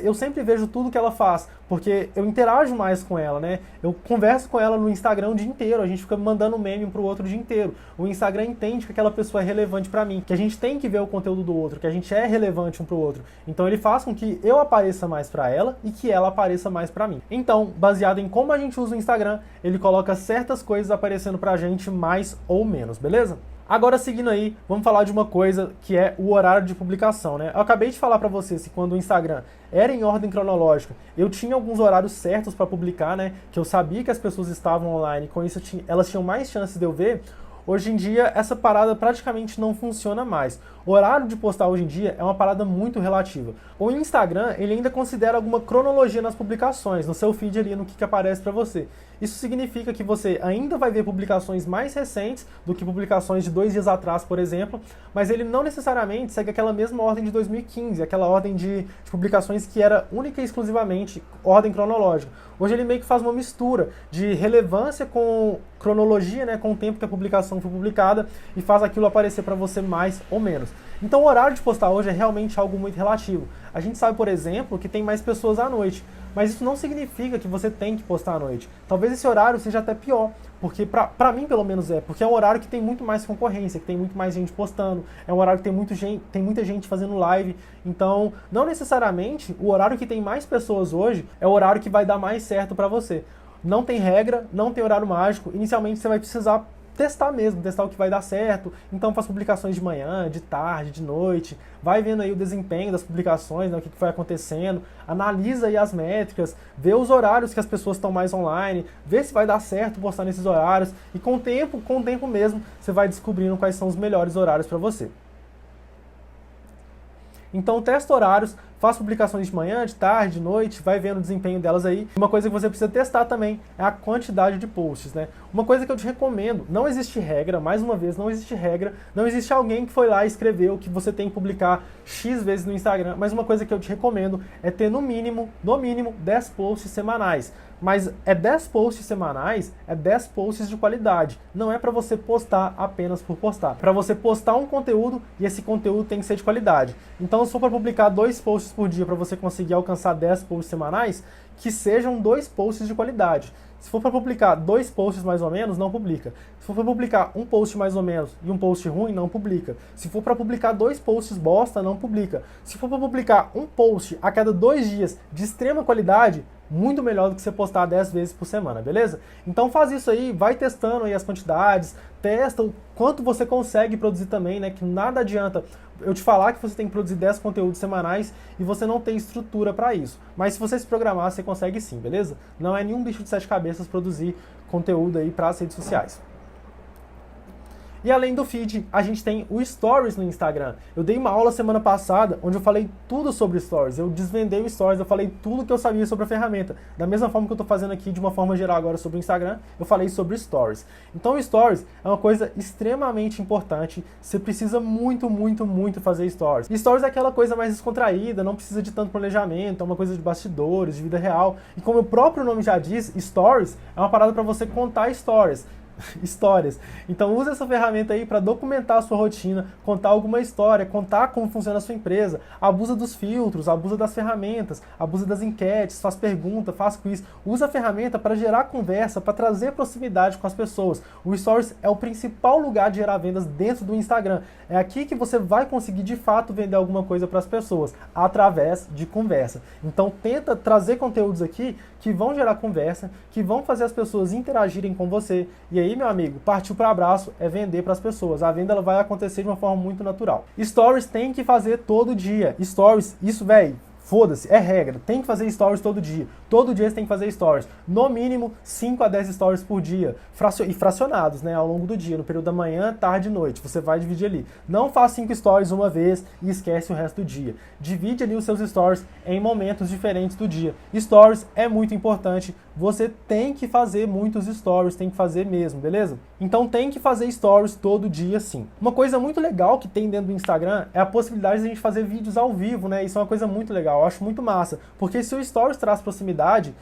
Eu sempre vejo tudo que ela faz, porque eu interajo mais com ela, né? Eu converso com ela no Instagram o dia inteiro, a gente fica mandando meme um pro outro o dia inteiro. O Instagram entende que aquela pessoa é relevante para mim, que a gente tem que ver o conteúdo do outro, que a gente é relevante um pro outro. Então ele faz com que eu apareça mais para ela e que ela apareça mais para mim. Então, baseado em como a gente usa o Instagram, ele coloca certas coisas aparecendo pra gente mais ou menos, beleza? Agora, seguindo aí, vamos falar de uma coisa que é o horário de publicação, né? Eu acabei de falar para vocês que quando o Instagram era em ordem cronológica, eu tinha alguns horários certos para publicar, né? Que eu sabia que as pessoas estavam online, com isso elas tinham mais chances de eu ver. Hoje em dia, essa parada praticamente não funciona mais. O horário de postar hoje em dia é uma parada muito relativa. O Instagram, ele ainda considera alguma cronologia nas publicações, no seu feed ali, no que aparece para você. Isso significa que você ainda vai ver publicações mais recentes do que publicações de 2 dias atrás, por exemplo, mas ele não necessariamente segue aquela mesma ordem de 2015, aquela ordem de publicações que era única e exclusivamente ordem cronológica. Hoje ele meio que faz uma mistura de relevância com cronologia, né, com o tempo que a publicação foi publicada, e faz aquilo aparecer para você mais ou menos. Então o horário de postar hoje é realmente algo muito relativo. A gente sabe, por exemplo, que tem mais pessoas à noite, mas isso não significa que você tem que postar à noite. Talvez esse horário seja até pior, porque pra mim pelo menos porque é um horário que tem muito mais concorrência, que tem muito mais gente postando, é um horário que tem muita gente fazendo live, então não necessariamente o horário que tem mais pessoas hoje é o horário que vai dar mais certo pra você. Não tem regra, não tem horário mágico, inicialmente você vai precisar testar mesmo, testar o que vai dar certo. Então faz publicações de manhã, de tarde, de noite, vai vendo aí o desempenho das publicações, né, o que foi acontecendo, analisa aí as métricas, vê os horários que as pessoas estão mais online, vê se vai dar certo postar nesses horários, e com o tempo mesmo, você vai descobrindo quais são os melhores horários para você. Então testa horários, faz publicações de manhã, de tarde, de noite, vai vendo o desempenho delas aí. Uma coisa que você precisa testar também é a quantidade de posts, né? Uma coisa que eu te recomendo, não existe regra, mais uma vez, não existe regra, não existe alguém que foi lá e escreveu que você tem que publicar X vezes no Instagram, mas uma coisa que eu te recomendo é ter no mínimo 10 posts semanais. Mas é 10 posts semanais, é 10 posts de qualidade. Não é para você postar apenas por postar. Para você postar um conteúdo e esse conteúdo tem que ser de qualidade. Então, se for para publicar 2 posts por dia para você conseguir alcançar 10 posts semanais, que sejam 2 posts de qualidade. Se for para publicar 2 posts mais ou menos, não publica. Se for para publicar um post mais ou menos e um post ruim, não publica. Se for para publicar 2 posts bosta, não publica. Se for para publicar um post a cada 2 dias de extrema qualidade, muito melhor do que você postar 10 vezes por semana, beleza? Então faz isso aí, vai testando aí as quantidades, testa o quanto você consegue produzir também, né? Que nada adianta eu te falar que você tem que produzir 10 conteúdos semanais e você não tem estrutura para isso. Mas se você se programar, você consegue sim, beleza? Não é nenhum bicho de 7 cabeças produzir conteúdo aí para as redes sociais. E além do feed, a gente tem o Stories no Instagram. Eu dei uma aula semana passada, onde eu falei tudo sobre Stories. Eu desvendei o Stories, eu falei tudo que eu sabia sobre a ferramenta. Da mesma forma que eu estou fazendo aqui de uma forma geral agora sobre o Instagram, eu falei sobre Stories. Então o Stories é uma coisa extremamente importante. Você precisa muito fazer Stories. Stories é aquela coisa mais descontraída, não precisa de tanto planejamento, é uma coisa de bastidores, de vida real. E como o próprio nome já diz, Stories é uma parada para você contar histórias. Então use essa ferramenta aí para documentar a sua rotina, contar alguma história, contar como funciona a sua empresa, abusa dos filtros, abusa das ferramentas, abusa das enquetes, faz pergunta, faz quiz, usa a ferramenta para gerar conversa, para trazer proximidade com as pessoas. O Stories é o principal lugar de gerar vendas dentro do Instagram. É aqui que você vai conseguir de fato vender alguma coisa para as pessoas, através de conversa. Então tenta trazer conteúdos aqui que vão gerar conversa, que vão fazer as pessoas interagirem com você. E aí, meu amigo, partiu para abraço é vender para as pessoas. A venda ela vai acontecer de uma forma muito natural. Stories tem que fazer todo dia. Stories, isso, velho, foda-se, é regra, tem que fazer stories todo dia. Todo dia você tem que fazer stories. No mínimo 5 a 10 stories por dia. E fracionados, né, ao longo do dia, no período da manhã, tarde e noite. Você vai dividir ali. Não faz 5 stories uma vez e esquece o resto do dia. Divide ali os seus stories em momentos diferentes do dia. Stories é muito importante. Você tem que fazer muitos stories, tem que fazer mesmo, beleza? Então tem que fazer stories todo dia sim. Uma coisa muito legal que tem dentro do Instagram é a possibilidade de a gente fazer vídeos ao vivo, né? Isso é uma coisa muito legal, eu acho muito massa. Porque se o stories traz proximidade,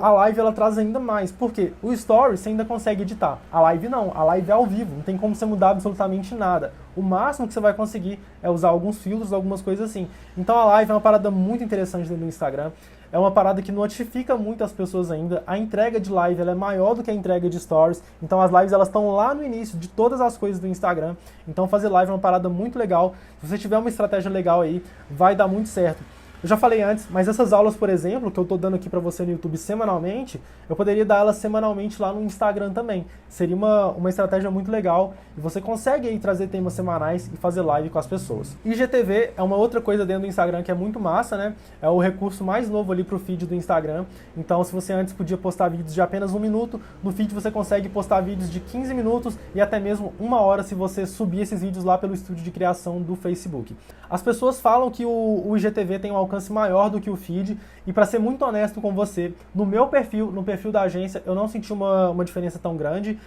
a live ela traz ainda mais. Por quê? O stories você ainda consegue editar. A live não, a live é ao vivo, não tem como você mudar absolutamente nada. O máximo que você vai conseguir é usar alguns filtros, algumas coisas assim. Então a live é uma parada muito interessante dentro do Instagram. É uma parada que notifica muitas pessoas ainda. A entrega de live ela é maior do que a entrega de stories. Então as lives elas estão lá no início de todas as coisas do Instagram. Então fazer live é uma parada muito legal. Se você tiver uma estratégia legal aí, vai dar muito certo. Eu já falei antes, mas essas aulas, por exemplo, que eu tô dando aqui pra você no YouTube semanalmente, eu poderia dar elas semanalmente lá no Instagram também. Seria uma estratégia muito legal e você consegue aí trazer temas semanais e fazer live com as pessoas. IGTV é uma outra coisa dentro do Instagram que é muito massa, né? É o recurso mais novo ali pro feed do Instagram. Então, se você antes podia postar vídeos de apenas 1 minuto, no feed você consegue postar vídeos de 15 minutos e até mesmo 1 hora se você subir esses vídeos lá pelo estúdio de criação do Facebook. As pessoas falam que o IGTV tem um alcance maior do que o feed, e para ser muito honesto com você, no meu perfil, no perfil da agência, eu não senti uma diferença tão grande.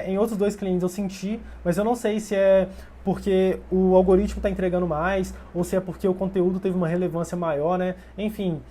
Em outros 2 clientes eu senti, mas eu não sei se é porque o algoritmo está entregando mais, ou se é porque o conteúdo teve uma relevância maior, né? Enfim,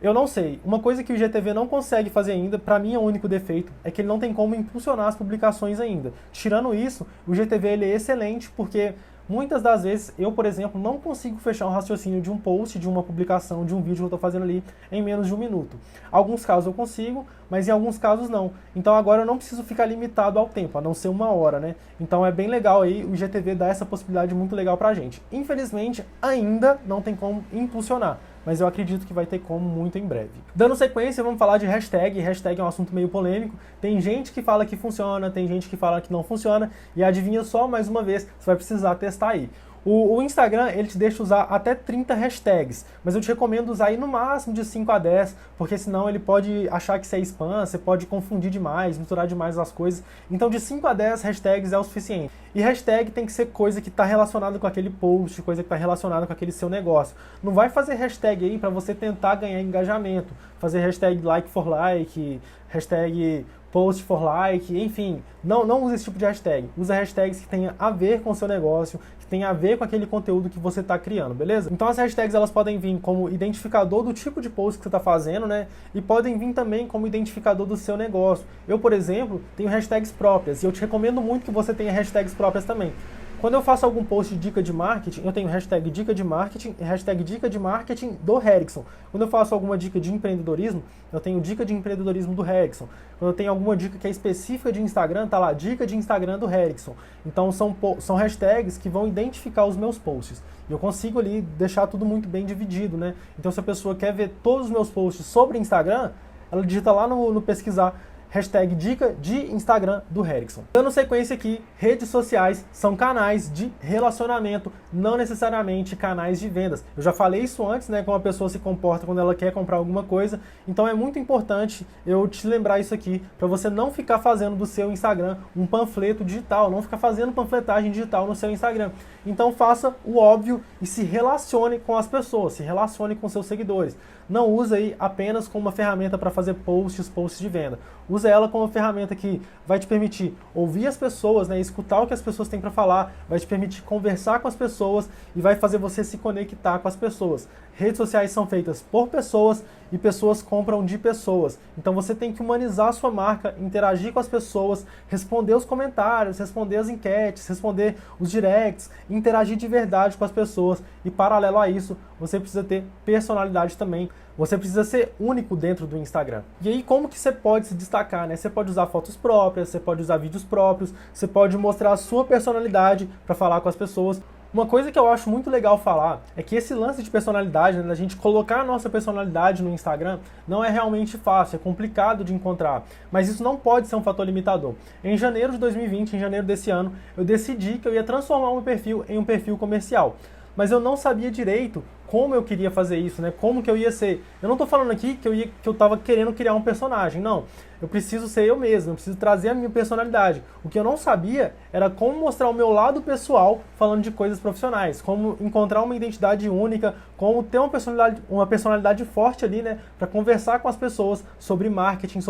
eu não sei. Uma coisa que o IGTV não consegue fazer ainda, pra mim é o único defeito, é que ele não tem como impulsionar as publicações ainda. Tirando isso, o IGTV ele é excelente porque muitas das vezes eu, por exemplo, não consigo fechar um raciocínio de um post, de uma publicação, de um vídeo que eu estou fazendo ali em menos de 1 minuto. Alguns casos eu consigo, mas em alguns casos não. Então agora eu não preciso ficar limitado ao tempo, a não ser 1 hora, né? Então é bem legal aí, o IGTV dá essa possibilidade muito legal pra gente. Infelizmente, ainda não tem como impulsionar, mas eu acredito que vai ter como muito em breve. Dando sequência, vamos falar de hashtag. Hashtag é um assunto meio polêmico. Tem gente que fala que funciona, tem gente que fala que não funciona, e adivinha só, mais uma vez, você vai precisar testar aí. O Instagram, ele te deixa usar até 30 hashtags, mas eu te recomendo usar aí no máximo de 5 a 10, porque senão ele pode achar que isso é spam, você pode confundir demais, misturar demais as coisas. Então de 5 a 10 hashtags é o suficiente. E hashtag tem que ser coisa que está relacionada com aquele post, coisa que está relacionada com aquele seu negócio. Não vai fazer hashtag aí para você tentar ganhar engajamento, fazer hashtag like for like, hashtag post for like, enfim, não use esse tipo de hashtag. Usa hashtags que tenha a ver com o seu negócio, que tenha a ver com aquele conteúdo que você está criando, beleza? Então as hashtags elas podem vir como identificador do tipo de post que você está fazendo, né? E podem vir também como identificador do seu negócio. Eu, por exemplo, tenho hashtags próprias e eu te recomendo muito que você tenha hashtags próprias também. Quando eu faço algum post de dica de marketing, eu tenho hashtag dica de marketing e hashtag dica de marketing do Herrickson. Quando eu faço alguma dica de empreendedorismo, eu tenho dica de empreendedorismo do Herrickson. Quando eu tenho alguma dica que é específica de Instagram, tá lá, dica de Instagram do Herrickson. Então são hashtags que vão identificar os meus posts. E eu consigo ali deixar tudo muito bem dividido, né? Então se a pessoa quer ver todos os meus posts sobre Instagram, ela digita lá no pesquisar, hashtag dica de Instagram do Herrickson. Dando sequência aqui, redes sociais são canais de relacionamento, não necessariamente canais de vendas. Eu já falei isso antes, né, como a pessoa se comporta quando ela quer comprar alguma coisa, então é muito importante eu te lembrar isso aqui, para você não ficar fazendo do seu Instagram um panfleto digital, não ficar fazendo panfletagem digital no seu Instagram. Então faça o óbvio e se relacione com as pessoas, se relacione com seus seguidores. Não use aí apenas como uma ferramenta para fazer posts de venda. Use ela como uma ferramenta que vai te permitir ouvir as pessoas, né, escutar o que as pessoas têm para falar, vai te permitir conversar com as pessoas e vai fazer você se conectar com as pessoas. Redes sociais são feitas por pessoas e pessoas compram de pessoas. Então você tem que humanizar a sua marca, interagir com as pessoas, responder os comentários, responder as enquetes, responder os directs, interagir de verdade com as pessoas. E paralelo a isso, você precisa ter personalidade também. Você precisa ser único dentro do Instagram. E aí como que você pode se destacar, né? Você pode usar fotos próprias, você pode usar vídeos próprios, você pode mostrar a sua personalidade para falar com as pessoas. Uma coisa que eu acho muito legal falar é que esse lance de personalidade, né, da gente colocar a nossa personalidade no Instagram, não é realmente fácil, é complicado de encontrar. Mas isso não pode ser um fator limitador. Em janeiro de 2020, em janeiro desse ano, eu decidi que eu ia transformar o meu perfil em um perfil comercial. Mas eu não sabia direito como eu queria fazer isso, né? Como que eu ia ser. Eu não tô falando aqui que eu tava querendo criar um personagem, não. Eu preciso ser eu mesmo, eu preciso trazer a minha personalidade. O que eu não sabia era como mostrar o meu lado pessoal falando de coisas profissionais, como encontrar uma identidade única, como ter uma personalidade forte ali, né, para conversar com as pessoas sobre marketing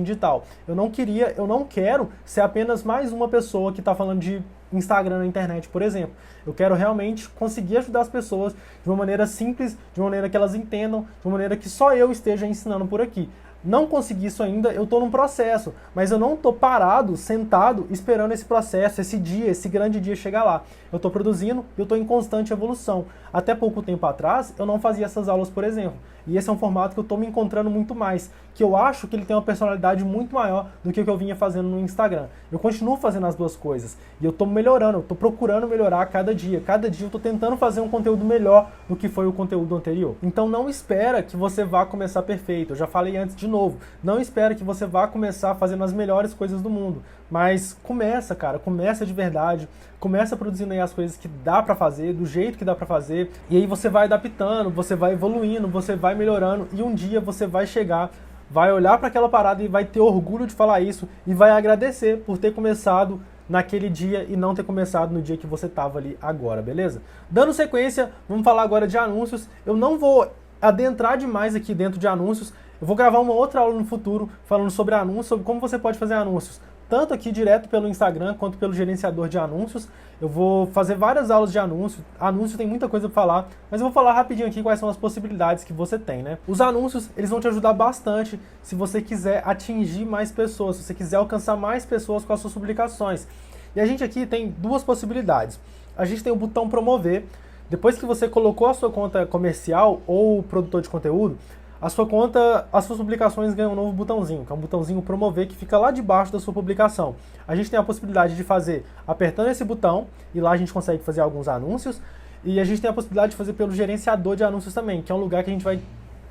digital. Eu não quero ser apenas mais uma pessoa que está falando de Instagram na internet, por exemplo. Eu quero realmente conseguir ajudar as pessoas de uma maneira simples, de uma maneira que elas entendam, de uma maneira que só eu esteja ensinando por aqui. Não consegui isso ainda, eu estou num processo, mas eu não estou parado, sentado, esperando esse processo, esse dia, esse grande dia chegar lá. Eu estou produzindo e eu estou em constante evolução. Até pouco tempo atrás, eu não fazia essas aulas, por exemplo. E esse é um formato que eu estou me encontrando muito mais, que eu acho que ele tem uma personalidade muito maior do que o que eu vinha fazendo no Instagram. Eu continuo fazendo as duas coisas e eu estou melhorando, eu estou procurando melhorar a cada dia. Cada dia eu estou tentando fazer um conteúdo melhor do que foi o conteúdo anterior. Então não espera que você vá começar perfeito. Eu já falei antes de novo. Não espera que você vá começar fazendo as melhores coisas do mundo. Mas começa, cara, começa de verdade, começa produzindo aí as coisas que dá pra fazer, do jeito que dá pra fazer, e aí você vai adaptando, você vai evoluindo, você vai melhorando, e um dia você vai chegar, vai olhar pra aquela parada e vai ter orgulho de falar isso, e vai agradecer por ter começado naquele dia e não ter começado no dia que você tava ali agora, beleza? Dando sequência, vamos falar agora de anúncios. Eu não vou adentrar demais aqui dentro de anúncios, eu vou gravar uma outra aula no futuro falando sobre anúncios, sobre como você pode fazer anúncios, tanto aqui direto pelo Instagram, quanto pelo gerenciador de anúncios. Eu vou fazer várias aulas de anúncio. Anúncio tem muita coisa para falar, mas eu vou falar rapidinho aqui quais são as possibilidades que você tem, né? Os anúncios, eles vão te ajudar bastante se você quiser atingir mais pessoas, se você quiser alcançar mais pessoas com as suas publicações. E a gente aqui tem duas possibilidades. A gente tem o botão promover. Depois que você colocou a sua conta comercial ou produtor de conteúdo, a sua conta, as suas publicações ganham um novo botãozinho, que é um botãozinho promover, que fica lá debaixo da sua publicação. A gente tem a possibilidade de fazer apertando esse botão, e lá a gente consegue fazer alguns anúncios, e a gente tem a possibilidade de fazer pelo gerenciador de anúncios também, que é um lugar que a gente vai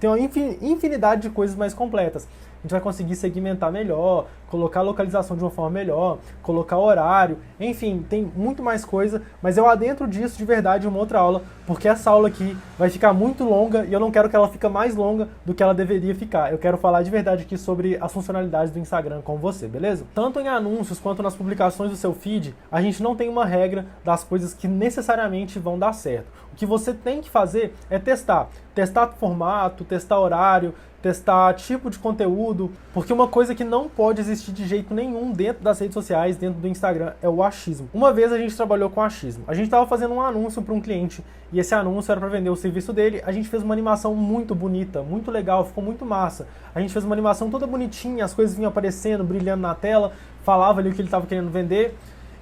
ter uma infinidade de coisas mais completas. A gente vai conseguir segmentar melhor, colocar a localização de uma forma melhor, colocar horário, enfim, tem muito mais coisa, mas eu adentro disso de verdade em uma outra aula, porque essa aula aqui vai ficar muito longa e eu não quero que ela fique mais longa do que ela deveria ficar. Eu quero falar de verdade aqui sobre as funcionalidades do Instagram com você, beleza? Tanto em anúncios quanto nas publicações do seu feed, a gente não tem uma regra das coisas que necessariamente vão dar certo. O que você tem que fazer é testar. Testar formato, testar horário, testar tipo de conteúdo, porque uma coisa que não pode existir de jeito nenhum dentro das redes sociais, dentro do Instagram, é o achismo. Uma vez a gente trabalhou com achismo. A gente estava fazendo um anúncio para um cliente e esse anúncio era para vender o serviço dele. A gente fez uma animação muito bonita, muito legal, ficou muito massa. A gente fez uma animação toda bonitinha, as coisas vinham aparecendo, brilhando na tela, falava ali o que ele estava querendo vender.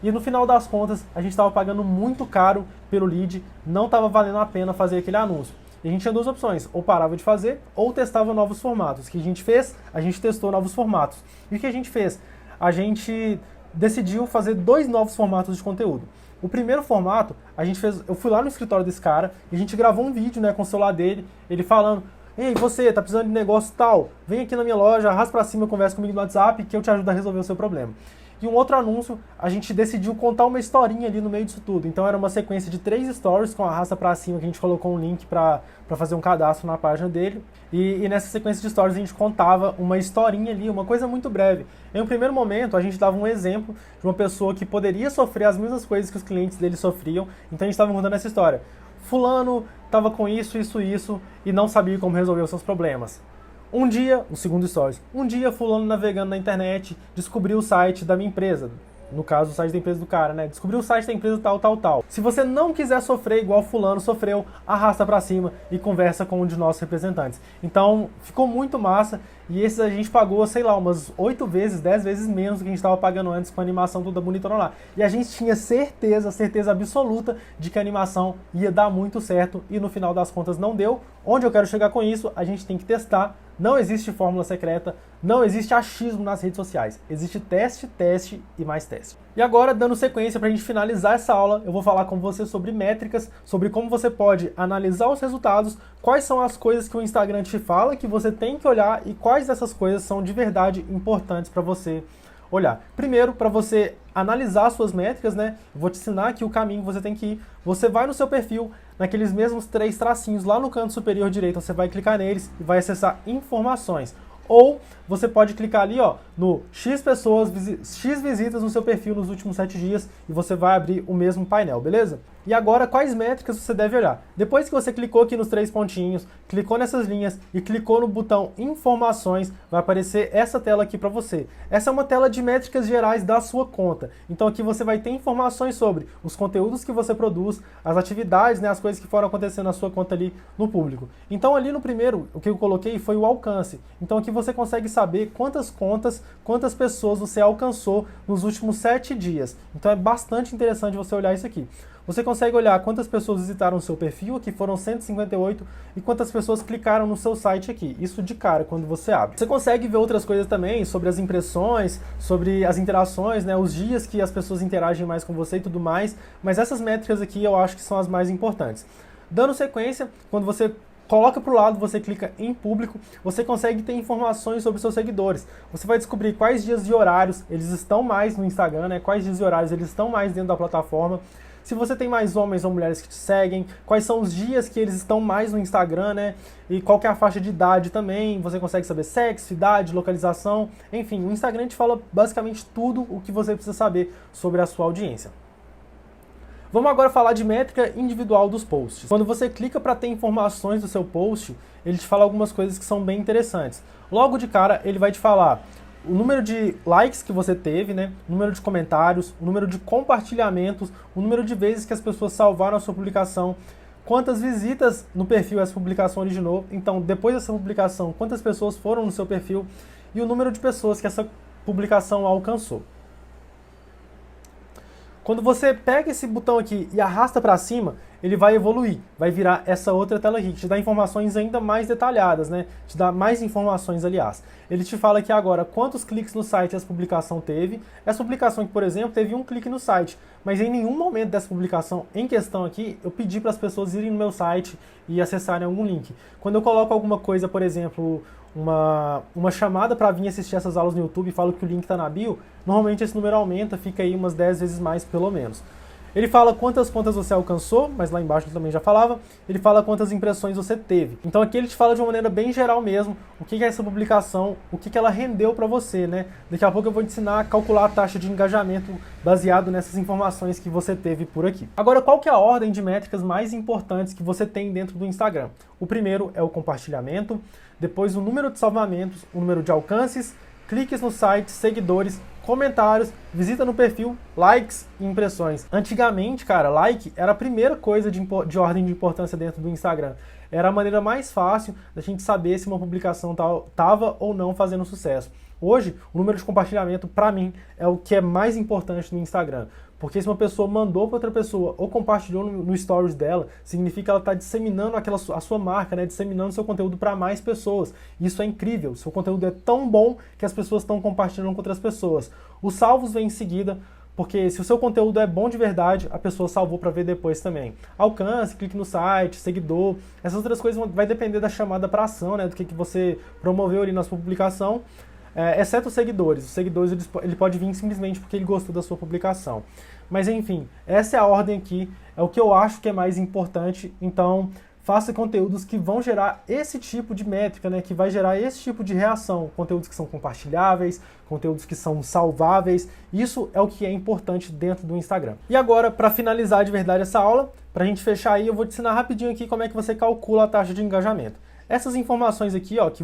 E no final das contas, a gente estava pagando muito caro pelo lead, não estava valendo a pena fazer aquele anúncio. E a gente tinha duas opções, ou parava de fazer, ou testava novos formatos. O que a gente fez? A gente testou novos formatos. E o que a gente fez? A gente decidiu fazer 2 novos formatos de conteúdo. O primeiro formato, eu fui lá no escritório desse cara, e a gente gravou um vídeo, né, com o celular dele, ele falando: "Ei, você, tá precisando de negócio tal? Vem aqui na minha loja, arrasta pra cima, conversa comigo no WhatsApp, que eu te ajudo a resolver o seu problema." E um outro anúncio, a gente decidiu contar uma historinha ali no meio disso tudo. Então era uma sequência de 3 stories com a arrasta pra cima, que a gente colocou um link pra fazer um cadastro na página dele. E nessa sequência de stories a gente contava uma historinha ali, uma coisa muito breve. Em um primeiro momento, a gente dava um exemplo de uma pessoa que poderia sofrer as mesmas coisas que os clientes dele sofriam. Então a gente estava contando essa história. Fulano estava com isso e não sabia como resolver os seus problemas. Um dia, o segundo stories, um dia fulano navegando na internet descobriu o site da minha empresa, no caso o site da empresa do cara, né? Descobriu o site da empresa tal. Se você não quiser sofrer igual fulano sofreu, arrasta pra cima e conversa com um de nossos representantes. Então, ficou muito massa e esses a gente pagou, sei lá, umas 8 vezes, 10 vezes menos do que a gente estava pagando antes com a animação toda bonitona lá. E a gente tinha certeza absoluta de que a animação ia dar muito certo e no final das contas não deu. Onde eu quero chegar com isso, a gente tem que testar. Não existe fórmula secreta, não existe achismo nas redes sociais. Existe teste e mais teste. E agora, dando sequência para a gente finalizar essa aula, eu vou falar com você sobre métricas, sobre como você pode analisar os resultados, quais são as coisas que o Instagram te fala que você tem que olhar e quais dessas coisas são de verdade importantes para você olhar. Primeiro, para você analisar suas métricas, né? Eu vou te ensinar aqui o caminho que você tem que ir. Você vai no seu perfil, naqueles mesmos 3 tracinhos lá no canto superior direito, você vai clicar neles e vai acessar informações. Ou você pode clicar ali, ó, no X pessoas, X visitas no seu perfil nos últimos 7 dias e você vai abrir o mesmo painel, beleza? E agora, quais métricas você deve olhar? Depois que você clicou aqui nos 3 pontinhos, clicou nessas linhas e clicou no botão Informações, vai aparecer essa tela aqui para você. Essa é uma tela de métricas gerais da sua conta. Então aqui você vai ter informações sobre os conteúdos que você produz, as atividades, né, as coisas que foram acontecendo na sua conta ali no público. Então ali no primeiro, o que eu coloquei foi o alcance. Então aqui você consegue saber quantas contas, quantas pessoas você alcançou nos últimos 7 dias. Então é bastante interessante você olhar isso aqui. Você consegue olhar quantas pessoas visitaram o seu perfil, aqui foram 158, e quantas pessoas clicaram no seu site aqui. Isso de cara, quando você abre. Você consegue ver outras coisas também, sobre as impressões, sobre as interações, né, os dias que as pessoas interagem mais com você e tudo mais, mas essas métricas aqui eu acho que são as mais importantes. Dando sequência, quando você coloca para o lado, você clica em público, você consegue ter informações sobre seus seguidores. Você vai descobrir quais dias e horários eles estão mais no Instagram, né, quais dias e horários eles estão mais dentro da plataforma. Se você tem mais homens ou mulheres que te seguem, quais são os dias que eles estão mais no Instagram, né? E qual que é a faixa de idade também, você consegue saber sexo, idade, localização, enfim, o Instagram te fala basicamente tudo o que você precisa saber sobre a sua audiência. Vamos agora falar de métrica individual dos posts. Quando você clica para ter informações do seu post, ele te fala algumas coisas que são bem interessantes. Logo de cara, ele vai te falar o número de likes que você teve, né? O número de comentários, o número de compartilhamentos, o número de vezes que as pessoas salvaram a sua publicação, quantas visitas no perfil essa publicação originou, então depois dessa publicação, quantas pessoas foram no seu perfil e o número de pessoas que essa publicação alcançou. Quando você pega esse botão aqui e arrasta para cima, ele vai evoluir, vai virar essa outra tela aqui, que te dá informações ainda mais detalhadas, né? Te dá mais informações, aliás. Ele te fala aqui agora quantos cliques no site essa publicação teve. Essa publicação aqui, por exemplo, teve 1 clique no site, mas em nenhum momento dessa publicação em questão aqui, eu pedi para as pessoas irem no meu site e acessarem algum link. Quando eu coloco alguma coisa, por exemplo, uma chamada para vir assistir essas aulas no YouTube e falo que o link está na bio, normalmente esse número aumenta, fica aí umas 10 vezes mais pelo menos. Ele fala quantas contas você alcançou, mas lá embaixo ele também já falava. Ele fala quantas impressões você teve. Então aqui ele te fala de uma maneira bem geral mesmo, o que é essa publicação, o que ela rendeu para você, né? Daqui a pouco eu vou te ensinar a calcular a taxa de engajamento baseado nessas informações que você teve por aqui. Agora, qual que é a ordem de métricas mais importantes que você tem dentro do Instagram? O primeiro é o compartilhamento, depois o número de salvamentos, o número de alcances, cliques no site, seguidores, comentários, visita no perfil, likes e impressões. Antigamente, cara, like era a primeira coisa de ordem de importância dentro do Instagram. Era a maneira mais fácil da gente saber se uma publicação estava ou não fazendo sucesso. Hoje, o número de compartilhamento, para mim, é o que é mais importante no Instagram. Porque se uma pessoa mandou para outra pessoa ou compartilhou no stories dela, significa que ela está disseminando a sua marca, né? Disseminando seu conteúdo para mais pessoas. Isso é incrível. Seu conteúdo é tão bom que as pessoas estão compartilhando com outras pessoas. Os salvos vêm em seguida, porque se o seu conteúdo é bom de verdade, a pessoa salvou para ver depois também. Alcance, clique no site, seguidor, essas outras coisas vai depender da chamada para ação, né? Do que você promoveu ali na sua publicação. Exceto os seguidores. Os seguidores ele pode vir simplesmente porque ele gostou da sua publicação. Mas enfim, essa é a ordem aqui, é o que eu acho que é mais importante. Então, faça conteúdos que vão gerar esse tipo de métrica, né? Que vai gerar esse tipo de reação. Conteúdos que são compartilháveis, conteúdos que são salváveis. Isso é o que é importante dentro do Instagram. E agora, para finalizar de verdade essa aula, para a gente fechar aí, eu vou te ensinar rapidinho aqui como é que você calcula a taxa de engajamento. Essas informações aqui, ó, que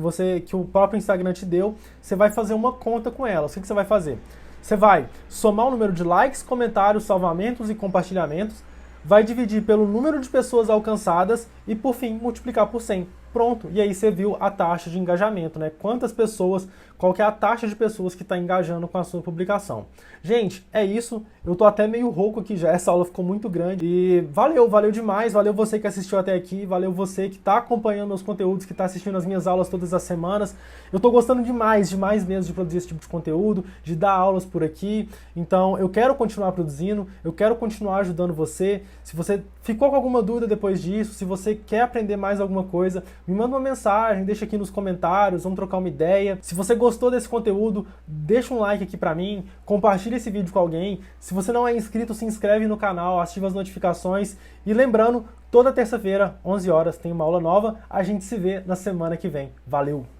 o próprio Instagram te deu, você vai fazer uma conta com elas. O que você vai fazer? Você vai somar o número de likes, comentários, salvamentos e compartilhamentos, vai dividir pelo número de pessoas alcançadas e, por fim, multiplicar por 100. Pronto, e aí você viu a taxa de engajamento, né? Quantas pessoas, qual que é a taxa de pessoas que está engajando com a sua publicação. Gente, é isso. Eu tô até meio rouco aqui já, essa aula ficou muito grande. E valeu demais, valeu você que assistiu até aqui, valeu você que está acompanhando meus conteúdos, que está assistindo as minhas aulas todas as semanas. Eu tô gostando demais mesmo de produzir esse tipo de conteúdo, de dar aulas por aqui. Então, eu quero continuar produzindo, eu quero continuar ajudando você. Se você ficou com alguma dúvida depois disso, se você quer aprender mais alguma coisa, me manda uma mensagem, deixa aqui nos comentários, vamos trocar uma ideia. Se você gostou desse conteúdo, deixa um like aqui pra mim, compartilha esse vídeo com alguém. Se você não é inscrito, se inscreve no canal, ativa as notificações. E lembrando, toda terça-feira, 11 horas, tem uma aula nova. A gente se vê na semana que vem. Valeu!